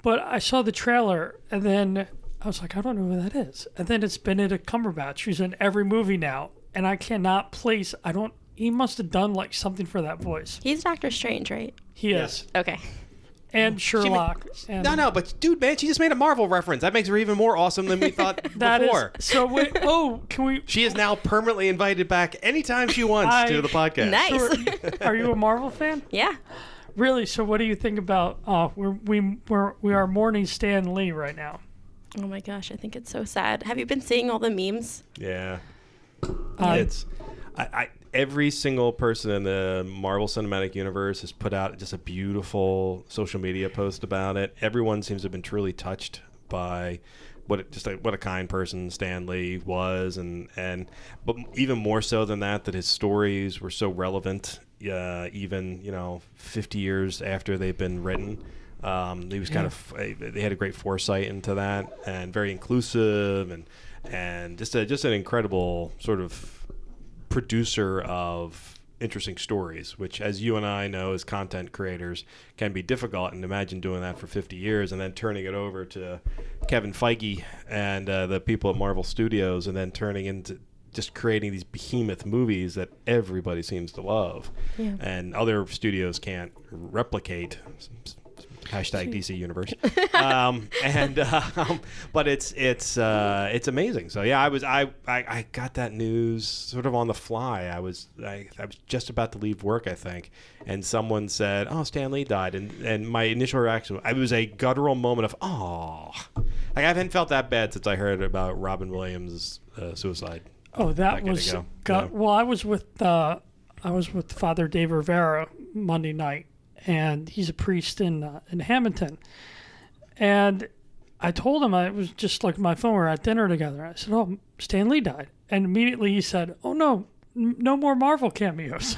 But I saw the trailer, and then I was like, I don't know who that is. And then it's Benedict Cumberbatch, who's in every movie now. And I cannot place, he must have done like something for that voice. He's Doctor Strange, right? He is. Okay. And Sherlock. But dude, man, she just made a Marvel reference. That makes her even more awesome than we thought before. So wait, can we? She is now permanently invited back anytime she wants to the podcast. Nice. So are you a Marvel fan? Yeah. Really? So what do you think about? We are mourning Stan Lee right now. Oh my gosh, I think it's so sad. Have you been seeing all the memes? Yeah. every single person in the Marvel Cinematic Universe has put out just a beautiful social media post about it. Everyone seems to have been truly touched by what a kind person Stan Lee was, but even more so than that his stories were so relevant, even 50 years after they've been written. He was they had a great foresight into that, and very inclusive, and just an incredible sort of producer of interesting stories, which, as you and I know as content creators, can be difficult. And imagine doing that for 50 years and then turning it over to Kevin Feige and the people at Marvel Studios, and then turning into just creating these behemoth movies that everybody seems to love, and other studios can't replicate. Hashtag DC Universe, but it's amazing. So yeah, I got that news sort of on the fly. I was just about to leave work, I think, and someone said, "Oh, Stan Lee died," and my initial reaction, it was a guttural moment of, "Oh," I haven't felt that bad since I heard about Robin Williams' suicide. Oh, that was well. I was with Father Dave Rivera Monday night. And he's a priest in Hamilton. And I told him, I was just like my phone, we were at dinner together. I said, "Oh, Stan Lee died." And immediately he said, "Oh, no more Marvel cameos."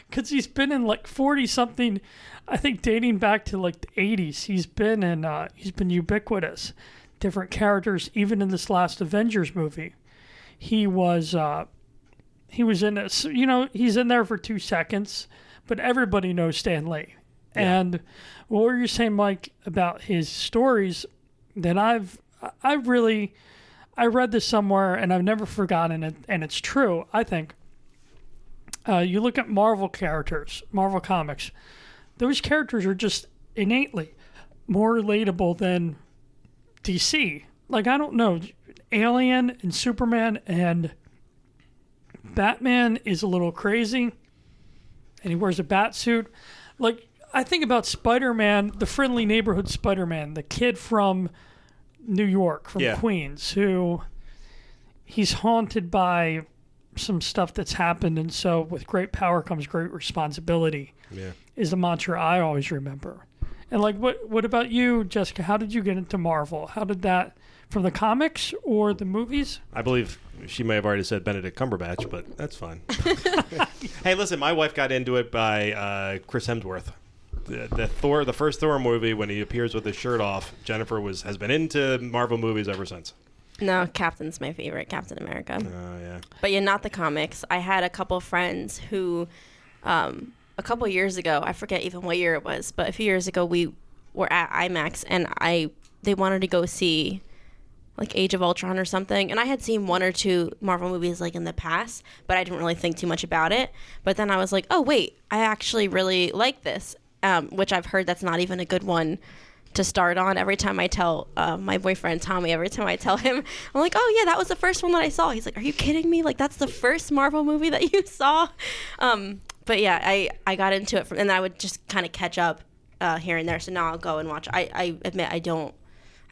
Because he's been in like 40-something, I think dating back to like the 80s. He's been ubiquitous. Different characters, even in this last Avengers movie. He was in it, he's in there for 2 seconds. But everybody knows Stan Lee. Yeah. And what were you saying, Mike, about his stories that I read this somewhere and I've never forgotten it, and it's true, I think. You look at Marvel characters, Marvel comics, those characters are just innately more relatable than DC. Like, I don't know, Alien and Superman and Batman is a little crazy. And he wears a bat suit. Like, I think about Spider-Man, the friendly neighborhood Spider-Man, the kid from New York, from Queens, who he's haunted by some stuff that's happened. And so with great power comes great responsibility is the mantra I always remember. And like, what about you, Jessica? How did you get into Marvel? How did that, from the comics or the movies? I believe she may have already said Benedict Cumberbatch, but that's fine. Hey, listen, my wife got into it by Chris Hemsworth. The first Thor movie, when he appears with his shirt off, Jennifer has been into Marvel movies ever since. No, Captain's my favorite, Captain America. Oh, yeah. But not the comics. I had a couple of friends who, a couple of years ago, I forget even what year it was, but a few years ago, we were at IMAX, and they wanted to go see like Age of Ultron or something. And I had seen 1 or 2 Marvel movies like in the past, but I didn't really think too much about it. But then I was like, oh, wait, I actually really like this, which I've heard that's not even a good one to start on. Every time I tell my boyfriend, Tommy, every time I tell him, I'm like, oh, yeah, that was the first one that I saw. He's like, are you kidding me? Like, that's the first Marvel movie that you saw? But yeah, I got into it, and I would just kind of catch up here and there. So now I'll go and watch. I admit I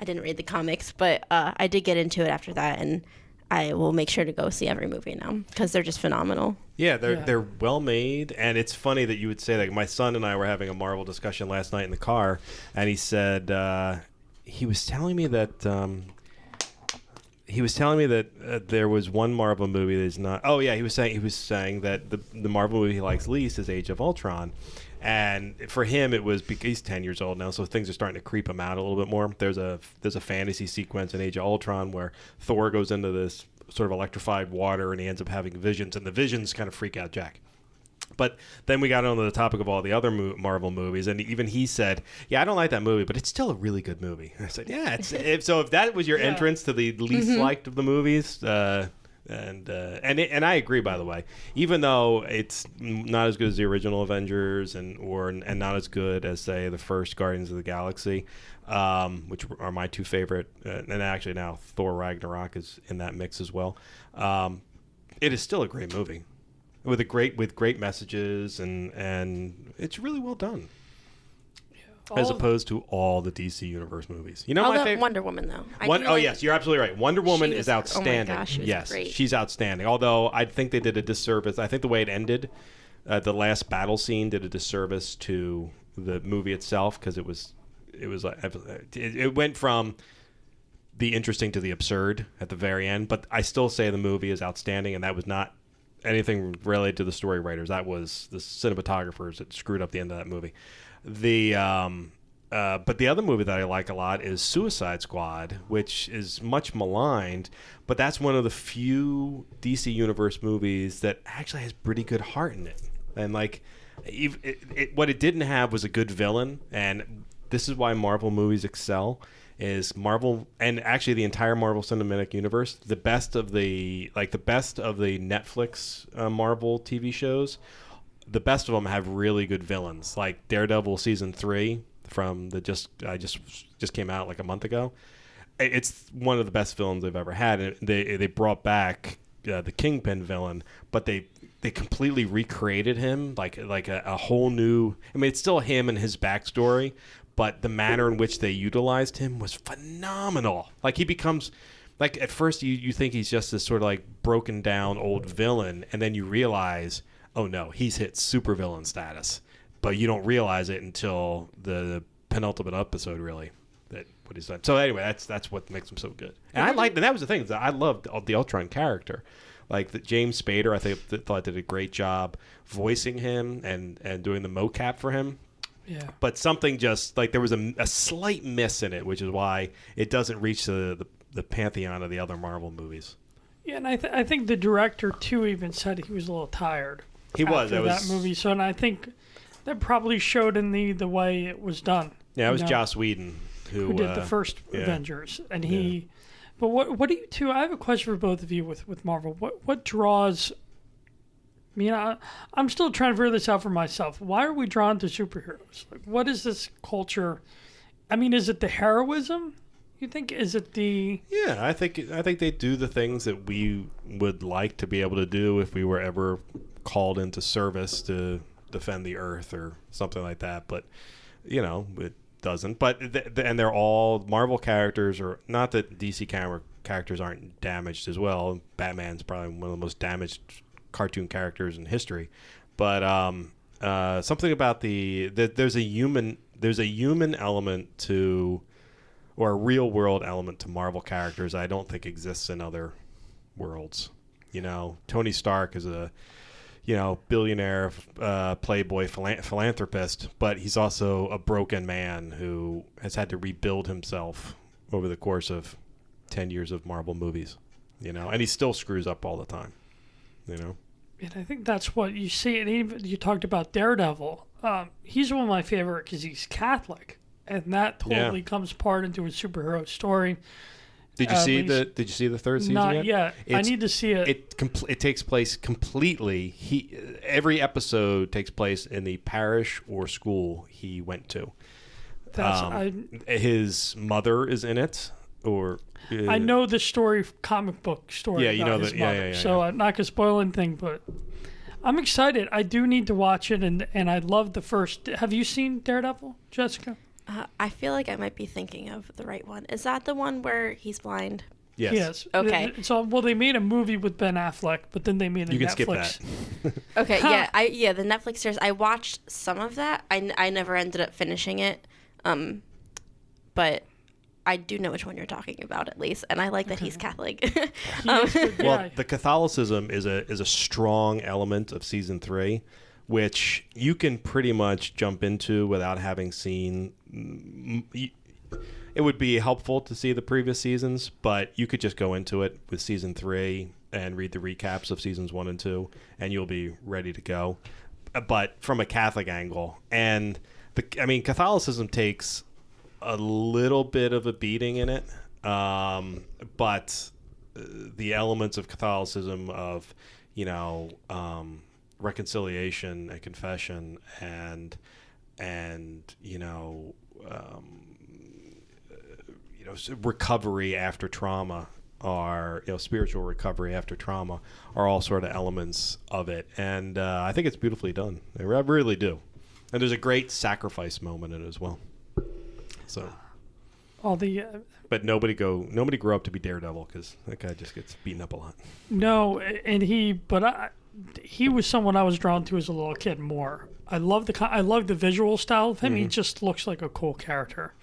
didn't read the comics, but I did get into it after that, and I will make sure to go see every movie now because they're just phenomenal. Yeah, they're well made, and it's funny that you would say that. My son and I were having a Marvel discussion last night in the car, and he said he was telling me that there was one Marvel movie that is not. Oh yeah, he was saying that the Marvel movie he likes least is Age of Ultron. And for him, it was because he's 10 years old now, so things are starting to creep him out a little bit more. There's a fantasy sequence in Age of Ultron where Thor goes into this sort of electrified water, and he ends up having visions, and the visions kind of freak out Jack. But then we got onto the topic of all the other Marvel movies, and even he said, "Yeah, I don't like that movie, but it's still a really good movie." I said, "Yeah, if that was your entrance to the least liked of the movies." And I agree, by the way. Even though it's not as good as the original Avengers and not as good as, say, the first Guardians of the Galaxy, which are my 2 favorite, and actually now Thor Ragnarok is in that mix as well. It is still a great movie with great messages, and it's really well done. as opposed to all the DC Universe movies. You know my favorite? Wonder Woman, though. Yes, you're absolutely right. Wonder Woman is outstanding. Oh my gosh, she was great. She's outstanding. Although I think they did a disservice. I think the way it ended, the last battle scene did a disservice to the movie itself, because it went from the interesting to the absurd at the very end. But I still say the movie is outstanding, and that was not anything related to the story writers. That was the cinematographers that screwed up the end of that movie. But the other movie that I like a lot is Suicide Squad, which is much maligned, but that's one of the few DC Universe movies that actually has pretty good heart in it. And like, what it didn't have was a good villain, and this is why Marvel movies excel. Is Marvel, and actually the entire Marvel Cinematic Universe, the best of the Netflix Marvel TV shows, the best of them have really good villains. Like Daredevil season 3 from the just came out like a month ago. It's one of the best villains they've ever had. And they brought back the Kingpin villain, but they completely recreated him like a whole new. I mean, it's still him and his backstory, but the manner in which they utilized him was phenomenal. Like he becomes, like at first you think he's just this sort of like broken down old villain, and then you realize, oh no, he's hit supervillain status. But you don't realize it until the penultimate episode, really, that what he's done. So anyway, that's what makes him so good. And and that was the thing, that I loved the Ultron character. Like the James Spader, I thought did a great job voicing him and doing the mocap for him. Yeah. But something just like there was a slight miss in it, which is why it doesn't reach the pantheon of the other Marvel movies. Yeah, and I think the director too even said he was a little tired. He was. That movie. So, and I think that probably showed in the way it was done. Yeah, it was Joss Whedon who did the first Avengers, and he. Yeah. But what do you two? I have a question for both of you with Marvel. What draws? I mean, I'm still trying to figure this out for myself. Why are we drawn to superheroes? Like, what is this culture? I mean, is it the heroism? You think? Is it the? Yeah, I think they do the things that we would like to be able to do if we were ever called into service to defend the Earth or something like that. But it doesn't. But and they're all Marvel characters, or not that DC characters aren't damaged as well. Batman's probably one of the most damaged cartoon characters in history. But something about there's a human element to, or a real world element to Marvel characters I don't think exists in other worlds. Tony Stark is a billionaire, playboy, philanthropist, but he's also a broken man who has had to rebuild himself over the course of 10 years of Marvel movies, and he still screws up all the time, And I think that's what you see. And even you talked about Daredevil. He's one of my favorite because he's Catholic, and that totally comes part into a superhero story. Did you see the third season not yet? I need to see it. It takes place completely. Every episode takes place in the parish or school he went to. His mother is in it, or I know the story, comic book story. Yeah, you know his mother. Yeah. So I'm not gonna spoil anything, but I'm excited. I do need to watch it, and I love the first. Have you seen Daredevil, Jessica? I feel like I might be thinking of the right one. Is that the one where he's blind? Yes. Okay. So, they made a movie with Ben Affleck, but then they made a Netflix. You can skip that. Okay, yeah. The Netflix series. I watched some of that. I never ended up finishing it, but I do know which one you're talking about at least, and I like that he's Catholic. Well, the Catholicism is a strong element of season 3, which you can pretty much jump into without having seen. It would be helpful to see the previous seasons, but you could just go into it with season 3 and read the recaps of seasons 1 and 2, and you'll be ready to go. But from a Catholic angle, and Catholicism takes a little bit of a beating in it, but the elements of Catholicism of reconciliation and confession and recovery after trauma, or spiritual recovery after trauma, are all sort of elements of it, and I think it's beautifully done. I really do. And there's a great sacrifice moment in it as well. So all the. But nobody grew up to be Daredevil because that guy just gets beaten up a lot. No, and he was someone I was drawn to as a little kid more. I love the visual style of him. He just looks like a cool character.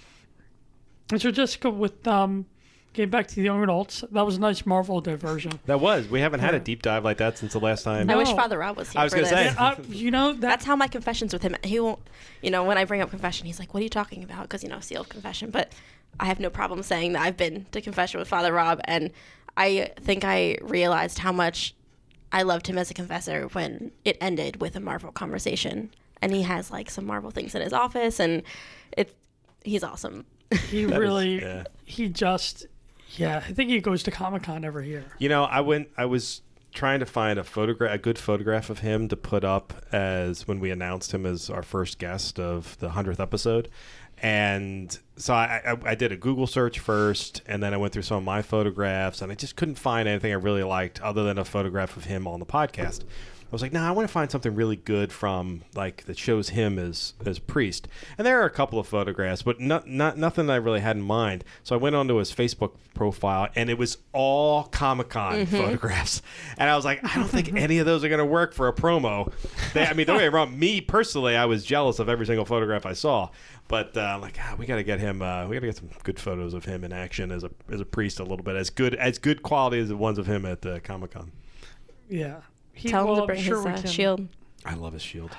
And so Jessica, with getting back to the young adults, that was a nice Marvel diversion. That was. We haven't had a deep dive like that since the last time. I wish Father Rob was here. I was going to say. That's how my confessions with him. He won't. When I bring up confession, he's like, "What are you talking about?" Because sealed confession. But I have no problem saying that I've been to confession with Father Rob, and I think I realized how much I loved him as a confessor when it ended with a Marvel conversation. And he has like some Marvel things in his office, and he's awesome. He really, I think he goes to Comic-Con every year. I was trying to find a good photograph of him to put up as when we announced him as our first guest of the 100th episode. And so I did a Google search first, and then I went through some of my photographs, and I just couldn't find anything I really liked other than a photograph of him on the podcast. I was like, I want to find something really good from that shows him as priest. And there are a couple of photographs, but nothing I really had in mind. So I went onto his Facebook profile, and it was all Comic-Con photographs. And I was like, I don't think any of those are going to work for a promo. Don't get me wrong. Me personally, I was jealous of every single photograph I saw. But we got to get him. We got to get some good photos of him in action as a priest, a little bit as good quality as the ones of him at Comic-Con. Yeah. Tell him to bring his shield. I love his shield.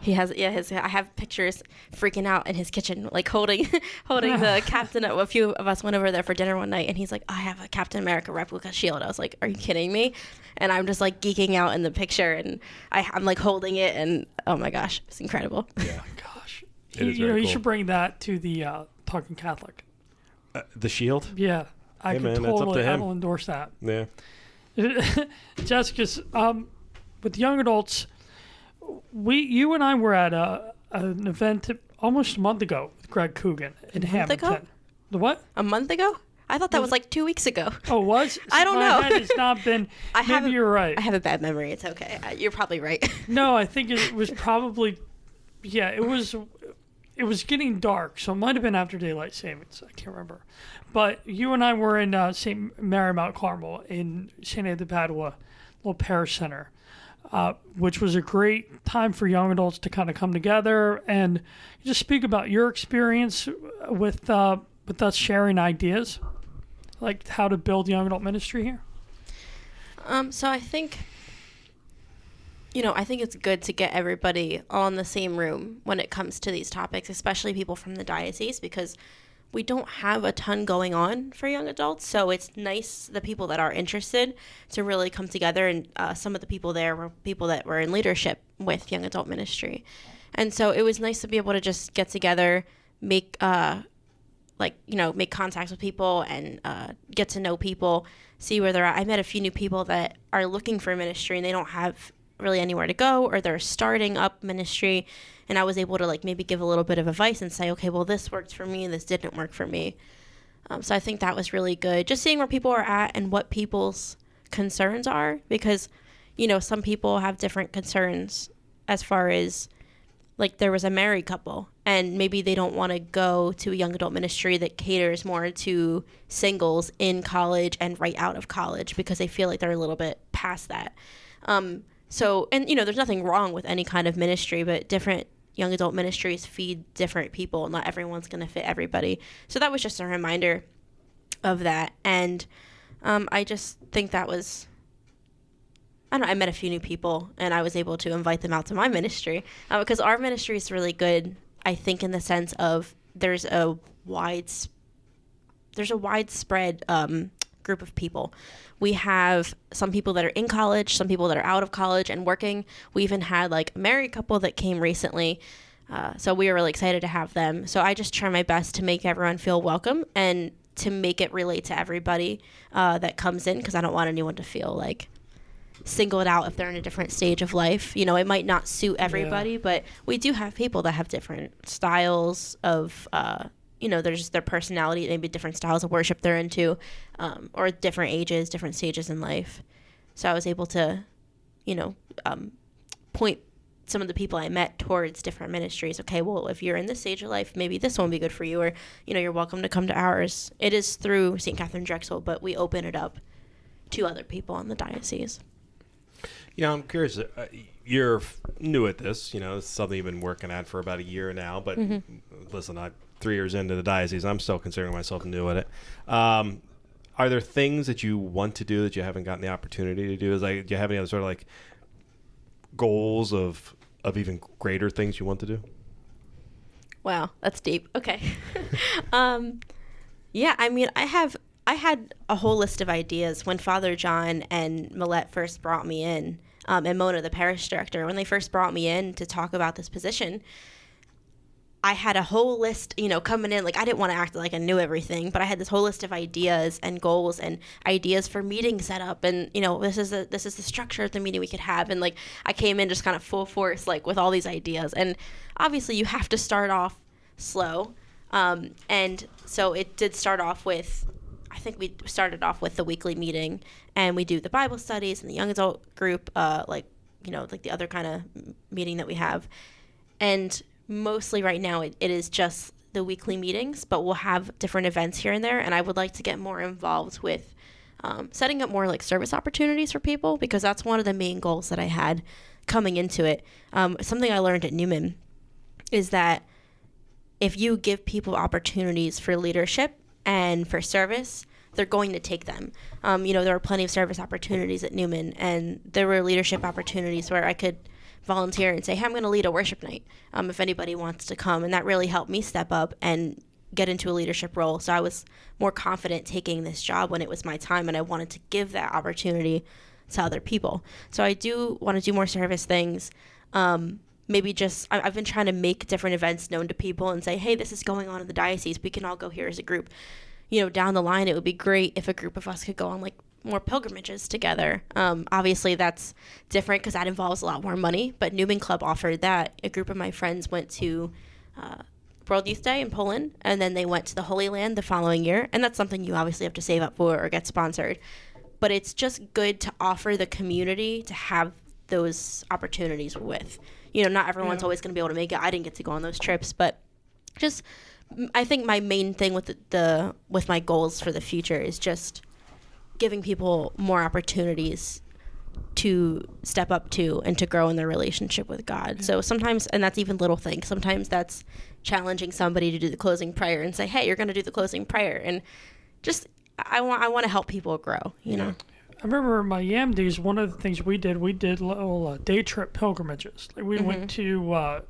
He has I have pictures freaking out in his kitchen, like holding the Captain. A few of us went over there for dinner one night, and he's like, "I have a Captain America replica shield." I was like, "Are you kidding me?" And I'm just like geeking out in the picture, and I'm like holding it, and oh my gosh, it's incredible. Yeah, gosh, you cool. should bring that to the Talking Catholic. The shield. Yeah, I will endorse that. Yeah, Jessica's with young adults. You and I were at an event almost a month ago with Greg Coogan in Hamilton. Ago? The what? A month ago? I thought that was like 2 weeks ago. Oh, it was? I don't know. My head has not been. Maybe you're right. I have a bad memory. It's okay. You're probably right. No, I think it was probably. Yeah, it was. It was getting dark, so it might have been after daylight savings. I can't remember. But you and I were in St. Mary Mount Carmel in St. Anne de Padua, little parish center. Which was a great time for young adults to kind of come together and just speak about your experience with us sharing ideas, like how to build young adult ministry here. So I think, I think it's good to get everybody all in the same room when it comes to these topics, especially people from the diocese, because we don't have a ton going on for young adults, so it's nice the people that are interested to really come together, and some of the people there were people that were in leadership with young adult ministry, and so it was nice to be able to just get together, make make contacts with people and get to know people, see where they're at. I met a few new people that are looking for ministry and they don't have really anywhere to go, or they're starting up ministry, and I was able to maybe give a little bit of advice and say, okay, well, this worked for me and this didn't work for me. So I think that was really good, just seeing where people are at and what people's concerns are, because some people have different concerns as far as there was a married couple and maybe they don't want to go to a young adult ministry that caters more to singles in college and right out of college because they feel like they're a little bit past that. So, and there's nothing wrong with any kind of ministry, but different young adult ministries feed different people. Not everyone's going to fit everybody. So that was just a reminder of that. And I just think that was, I met a few new people and I was able to invite them out to my ministry because our ministry is really good, I think, in the sense of there's a widespread group of people. We have some people that are in college, some people that are out of college and working. We even had a married couple that came recently. So we were really excited to have them. So I just try my best to make everyone feel welcome and to make it relate to everybody that comes in, because I don't want anyone to feel singled out if they're in a different stage of life. It might not suit everybody, but we do have people that have different styles of there's their personality, maybe different styles of worship they're into, or different ages, different stages in life. So I was able to, point some of the people I met towards different ministries. Okay, well, if you're in this stage of life, maybe this one would be good for you, or, you're welcome to come to ours. It is through Saint Katharine Drexel, but we open it up to other people in the diocese. I'm curious. You're new at this. It's something you've been working at for about a year now. But listen, I'm 3 years into the diocese. I'm still considering myself new at it. Are there things that you want to do that you haven't gotten the opportunity to do? Do you have any other sort of goals of even greater things you want to do? Wow, that's deep. Okay. Yeah, I had a whole list of ideas when Father John and Millette first brought me in, and Mona, the parish director, when they first brought me in to talk about this position. I had a whole list, coming in. I didn't want to act like I knew everything, but I had this whole list of ideas and goals and ideas for meeting setup. And, this is the structure of the meeting we could have. And, I came in just kind of full force, with all these ideas. And obviously you have to start off slow. And so it did start off with, I think we started off with the weekly meeting. And we do the Bible studies and the young adult group, the other kind of meeting that we have. And mostly right now it is just the weekly meetings, but we'll have different events here and there, and I would like to get more involved with setting up more service opportunities for people, because that's one of the main goals that I had coming into it. Something I learned at Newman is that if you give people opportunities for leadership and for service, they're going to take them. There were plenty of service opportunities at Newman, and there were leadership opportunities where I could volunteer and say, hey, I'm going to lead a worship night if anybody wants to come. And that really helped me step up and get into a leadership role. So I was more confident taking this job when it was my time, and I wanted to give that opportunity to other people. So I do want to do more service things. Maybe just, I've been trying to make different events known to people and say, hey, this is going on in the diocese. We can all go here as a group. Down the line, it would be great if a group of us could go on more pilgrimages together. Obviously that's different because that involves a lot more money, but Newman Club offered that. A group of my friends went to World Youth Day in Poland, and then they went to the Holy Land the following year, and that's something you obviously have to save up for or get sponsored. But it's just good to offer the community to have those opportunities with. Not everyone's always going to be able to make it. I didn't get to go on those trips, but just I think my main thing with with my goals for the future is just giving people more opportunities to step up to and to grow in their relationship with God. So sometimes, and that's even little things, sometimes that's challenging somebody to do the closing prayer and say, hey, you're going to do the closing prayer. And just, I want to help people grow, you know? I remember in my YAM days, one of the things we did little day trip pilgrimages. We went to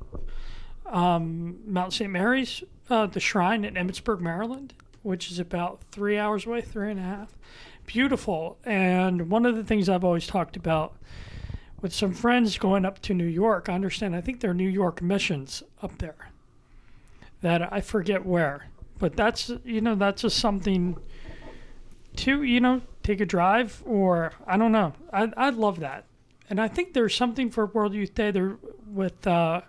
Mount St. Mary's, the shrine in Emmitsburg, Maryland, which is about 3 hours away, 3.5. Beautiful. And one of the things I've always talked about with some friends going up to New York, I think they're New York missions up there, that I forget where, but that's just something to, take a drive, or I don't know. I'd love that. And I think there's something for World Youth Day there with the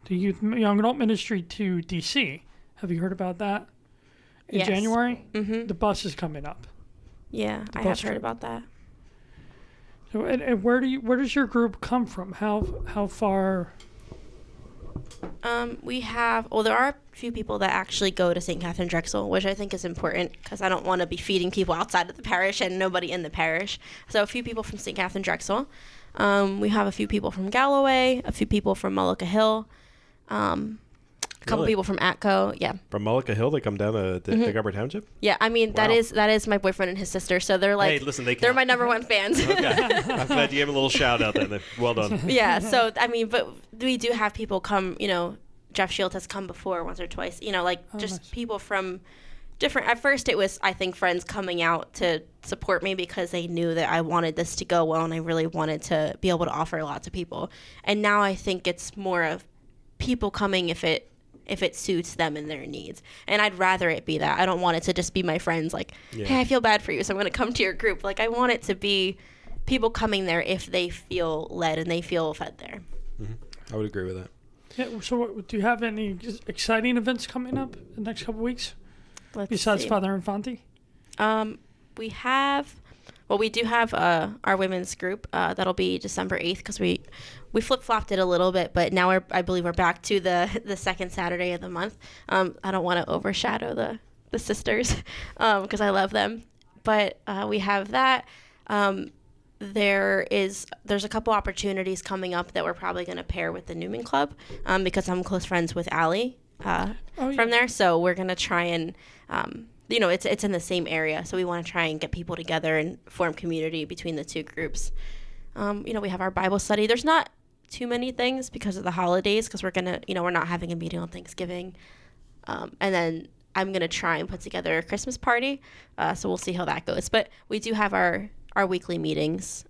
Youth Young Adult Ministry to DC. Have you heard about that? In January? Mm-hmm. The bus is coming up. Yeah, I have heard about that. So, and where does your group come from? How far? There are a few people that actually go to Saint Katharine Drexel, which I think is important because I don't want to be feeding people outside of the parish and nobody in the parish. So a few people from Saint Katharine Drexel. We have a few people from Galloway, a few people from Mullica Hill, a couple people from Atco. Yeah. From Mullica Hill, they come down to Egg Harbor Township? Yeah, I mean, wow. that is my boyfriend and his sister, so they're like, hey, listen, they're my number one fans. Okay. I'm glad you gave a little shout out there. Well done. Yeah, so, I mean, but we do have people come, Jeff Shield has come before once or twice, nice. People from different, at first it was, I think, friends coming out to support me because they knew that I wanted this to go well and I really wanted to be able to offer a lot to people. And now I think it's more of people coming if it suits them and their needs. And I'd rather it be that. I don't want it to just be my friends hey, I feel bad for you, so I'm going to come to your group. I want it to be people coming there if they feel led and they feel fed there. Mm-hmm. I would agree with that. Yeah, so do you have any exciting events coming up in the next couple of weeks? Besides see. Father Infante? We have Well, we do have our women's group. That'll be December 8th because we flip-flopped it a little bit, but now I believe we're back to the second Saturday of the month. I don't want to overshadow the sisters because I love them. But we have that. There's a couple opportunities coming up that we're probably going to pair with the Newman Club because I'm close friends with Allie from there. So we're going to try and, it's in the same area. So we want to try and get people together and form community between the two groups. We have our Bible study. There's not too many things because of the holidays because we're going to, we're not having a meeting on Thanksgiving. And then I'm going to try and put together a Christmas party. So we'll see how that goes. But we do have our weekly meetings.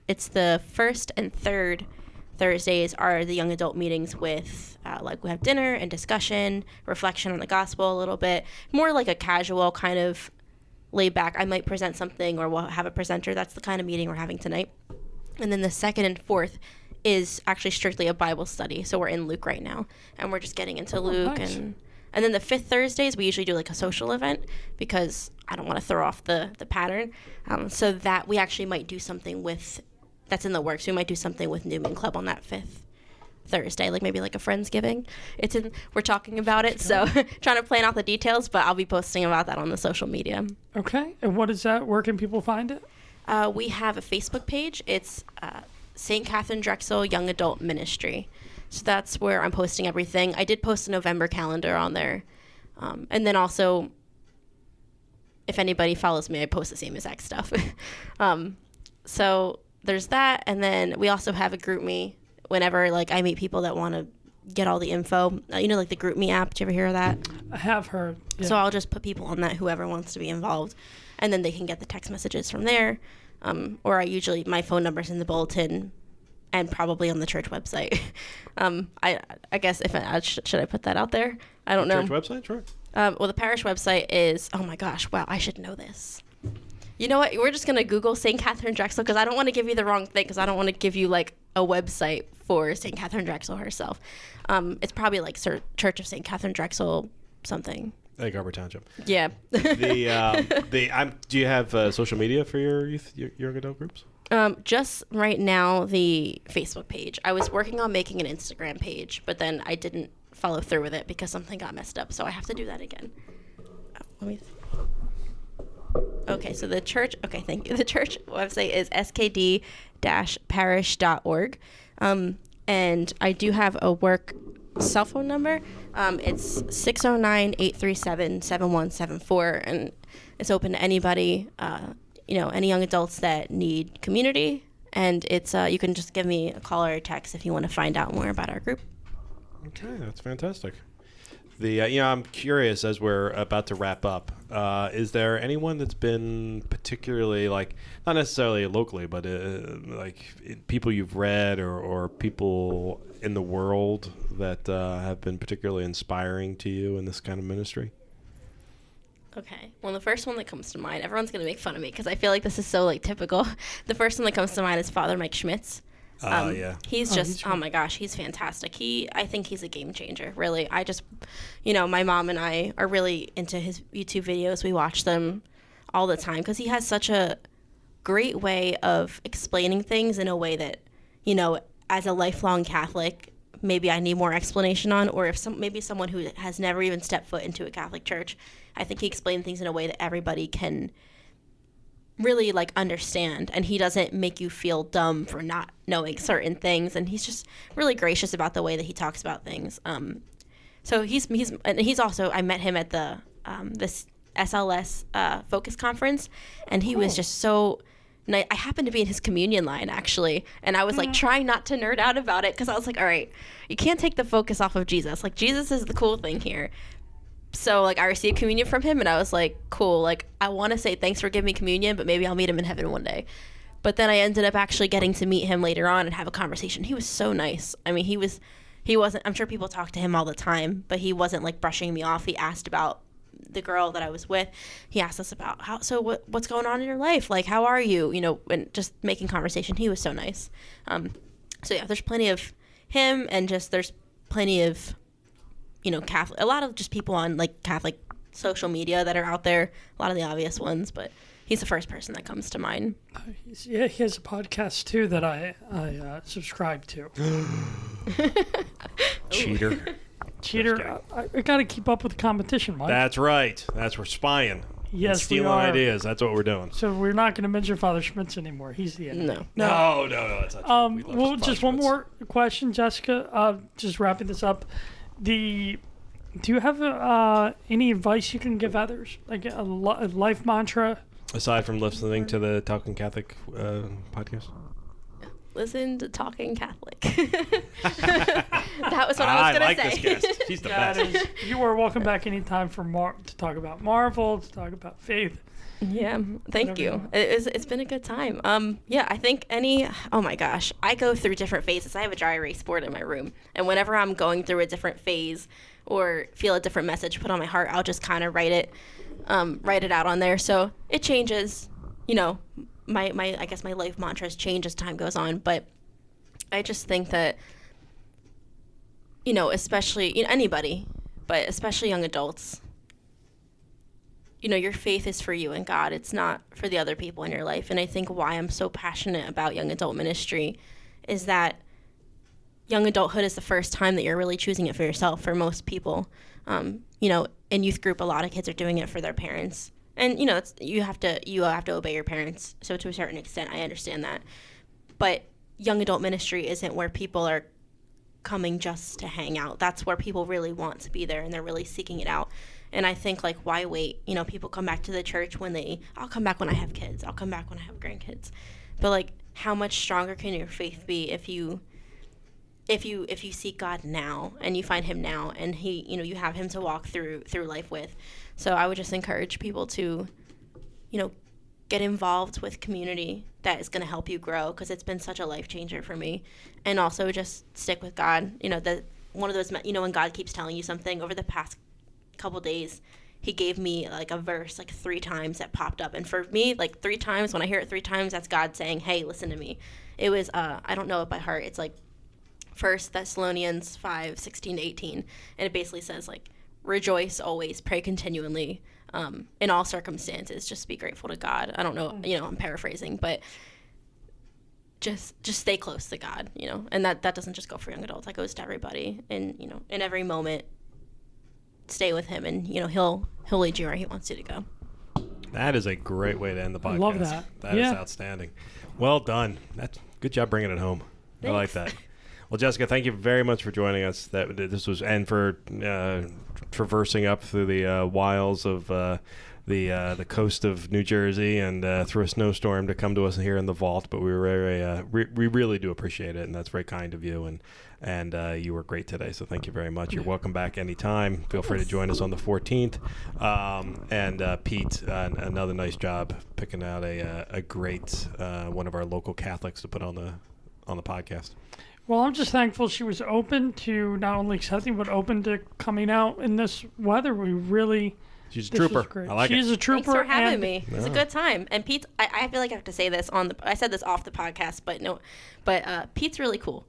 It's the first and third Thursdays are the young adult meetings with we have dinner and discussion, reflection on the gospel a little bit, more like a casual kind of laid back. I might present something or we'll have a presenter. That's the kind of meeting we're having tonight. And then the second and fourth is actually strictly a Bible study. So we're in Luke right now and we're just getting into Luke. Nice. And then the fifth Thursdays, we usually do like a social event because I don't want to throw off the pattern. So that we actually might do something that's in the works. We might do something with Newman Club on that fifth Thursday, like maybe like a Friendsgiving. We're talking about it, so trying to plan out the details, but I'll be posting about that on the social media. Okay. And what is that? Where can people find it? We have a Facebook page. It's Saint Katharine Drexel Young Adult Ministry. So that's where I'm posting everything. I did post a November calendar on there. And then also, if anybody follows me, I post the same exact stuff. So there's that. And then we also have a group me whenever I meet people that want to get all the info. Like the group me app. Did you ever hear of that? I have heard. Yeah. So I'll just put people on that, whoever wants to be involved. And then they can get the text messages from there. Or my phone number's in the bulletin and probably on the church website. I guess should I put that out there? I don't know. Church website, sure. Well, the parish website is, oh my gosh, wow, I should know this. You know what? We're just going to Google Saint Katharine Drexel because I don't want to give you the wrong thing because I don't want to give you a website for Saint Katharine Drexel herself. It's probably Church of Saint Katharine Drexel something. Egg Harbor Township. Yeah. Do you have social media for your youth, your young adult groups? Just right now, the Facebook page. I was working on making an Instagram page, but then I didn't follow through with it because something got messed up, so I have to do that again. Okay, so the church, thank you. The church website is skd-parish.org. And I do have a work cell phone number. It's 609-837-7174, and it's open to anybody, any young adults that need community. And it's you can just give me a call or a text if you want to find out more about our group. Okay, that's fantastic. I'm curious as we're about to wrap up. Is there anyone that's been particularly not necessarily locally, but people you've read or people in the world that have been particularly inspiring to you in this kind of ministry? Okay. Well, the first one that comes to mind, everyone's going to make fun of me because I feel like this is so typical. The first one that comes to mind is Father Mike Schmitz. Yeah. He's just, oh my gosh, he's fantastic. I think he's a game changer, really. I just, my mom and I are really into his YouTube videos. We watch them all the time because he has such a great way of explaining things in a way that, as a lifelong Catholic, maybe I need more explanation on, or if maybe someone who has never even stepped foot into a Catholic church, I think he explains things in a way that everybody can really understand, and he doesn't make you feel dumb for not knowing certain things, and he's just really gracious about the way that he talks about things. So he's also, I met him at the this SLS Focus conference, and he was just so nice. I happened to be in his communion line actually, and I was trying not to nerd out about it because I was like, all right, you can't take the focus off of Jesus. Jesus is the cool thing here. So, I received communion from him, and I was like, cool. I want to say thanks for giving me communion, but maybe I'll meet him in heaven one day. But then I ended up actually getting to meet him later on and have a conversation. He was so nice. I mean, he wasn't, I'm sure people talk to him all the time, but he wasn't, brushing me off. He asked about the girl that I was with. He asked us about, what's going on in your life? How are you? And just making conversation. He was so nice. So, yeah, there's plenty of him, and just there's plenty of Catholic, a lot of just people on Catholic social media that are out there, a lot of the obvious ones, but he's the first person that comes to mind. Yeah, he has a podcast too that I subscribe to. Cheater. I got to keep up with the competition, Mike. That's right. We're spying. Yes, stealing we are. Ideas. That's what we're doing. So we're not going to mention Father Schmitz anymore. He's the enemy. No. That's not true. Well, just one more question, Jessica. Just wrapping this up. Do you have any advice you can give others, like a life mantra? Aside from listening to the Talking Catholic podcast? Listen to Talking Catholic. That was what I was going to say. I like this guest. She's the best. You are welcome back anytime to talk about Marvel, to talk about faith. Yeah, thank you. It's been a good time. I think oh my gosh, I go through different phases. I have a dry erase board in my room, and whenever I'm going through a different phase or feel a different message put on my heart, I'll just kind of write it out on there. So it changes, my I guess my life mantras change as time goes on, but I just think that especially anybody, but especially young adults, your faith is for you and God. It's not for the other people in your life. And I think why I'm so passionate about young adult ministry is that young adulthood is the first time that you're really choosing it for yourself for most people. In youth group, a lot of kids are doing it for their parents. And, you have to obey your parents. So to a certain extent, I understand that. But young adult ministry isn't where people are coming just to hang out. That's where people really want to be there, and they're really seeking it out. And I think, why wait? People come back to the church I'll come back when I have kids. I'll come back when I have grandkids. But, how much stronger can your faith be if you seek God now and you find him now, and he, you have him to walk through life with. So I would just encourage people to, get involved with community that is going to help you grow, because it's been such a life changer for me. And also just stick with God. One of those, when God keeps telling you something. Over the past couple days, he gave me a verse 3 times that popped up. And for me, 3 times, when I hear it 3 times, that's God saying, hey, listen to me. It was, I don't know it by heart. It's 1 Thessalonians 5:16-18, and it basically says rejoice always, pray continually, in all circumstances, just be grateful to God. I don't know, I'm paraphrasing, but just stay close to God, and that doesn't just go for young adults, that goes to everybody. And in every moment, stay with him, and he'll lead you where he wants you to go. That is a great way to end the podcast. I love that. That is outstanding. Well done. That's good job bringing it home. Thanks. I like that. Well, Jessica, thank you very much for joining us. And for traversing up through the wilds of the coast of New Jersey and through a snowstorm to come to us here in the vault. But we were we really do appreciate it, and that's very kind of you. And you were great today, so thank you very much. You're welcome back anytime. Feel free to join us on the 14th. And Pete, another nice job picking out a great one of our local Catholics to put on the podcast. Well, I'm just thankful she was open to not only accepting, but open to coming out in this weather. She's a trooper. I like it. She's a trooper. Thanks for having me. It was a good time. And Pete, I feel like I have to say this I said this off the podcast, but Pete's really cool.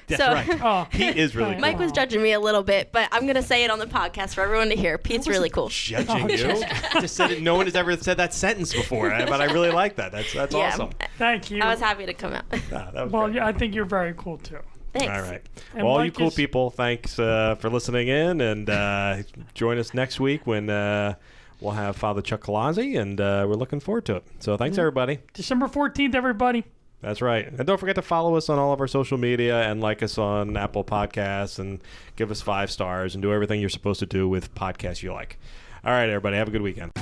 That's right. Oh, Pete is really cool. Mike was judging me a little bit, but I'm going to say it on the podcast for everyone to hear. Pete's really cool. Judging you? Just said it. No one has ever said that sentence before, but I really like that. That's awesome. Thank you. I was happy to come out. That was great. I think you're very cool too. Thanks. All right. Well, all you cool people, thanks for listening in, and join us next week when we'll have Father Chuck Colazzi, and we're looking forward to it. So thanks, everybody. December 14th, everybody. That's right. And don't forget to follow us on all of our social media and like us on Apple Podcasts and give us 5 stars and do everything you're supposed to do with podcasts you like. All right, everybody. Have a good weekend.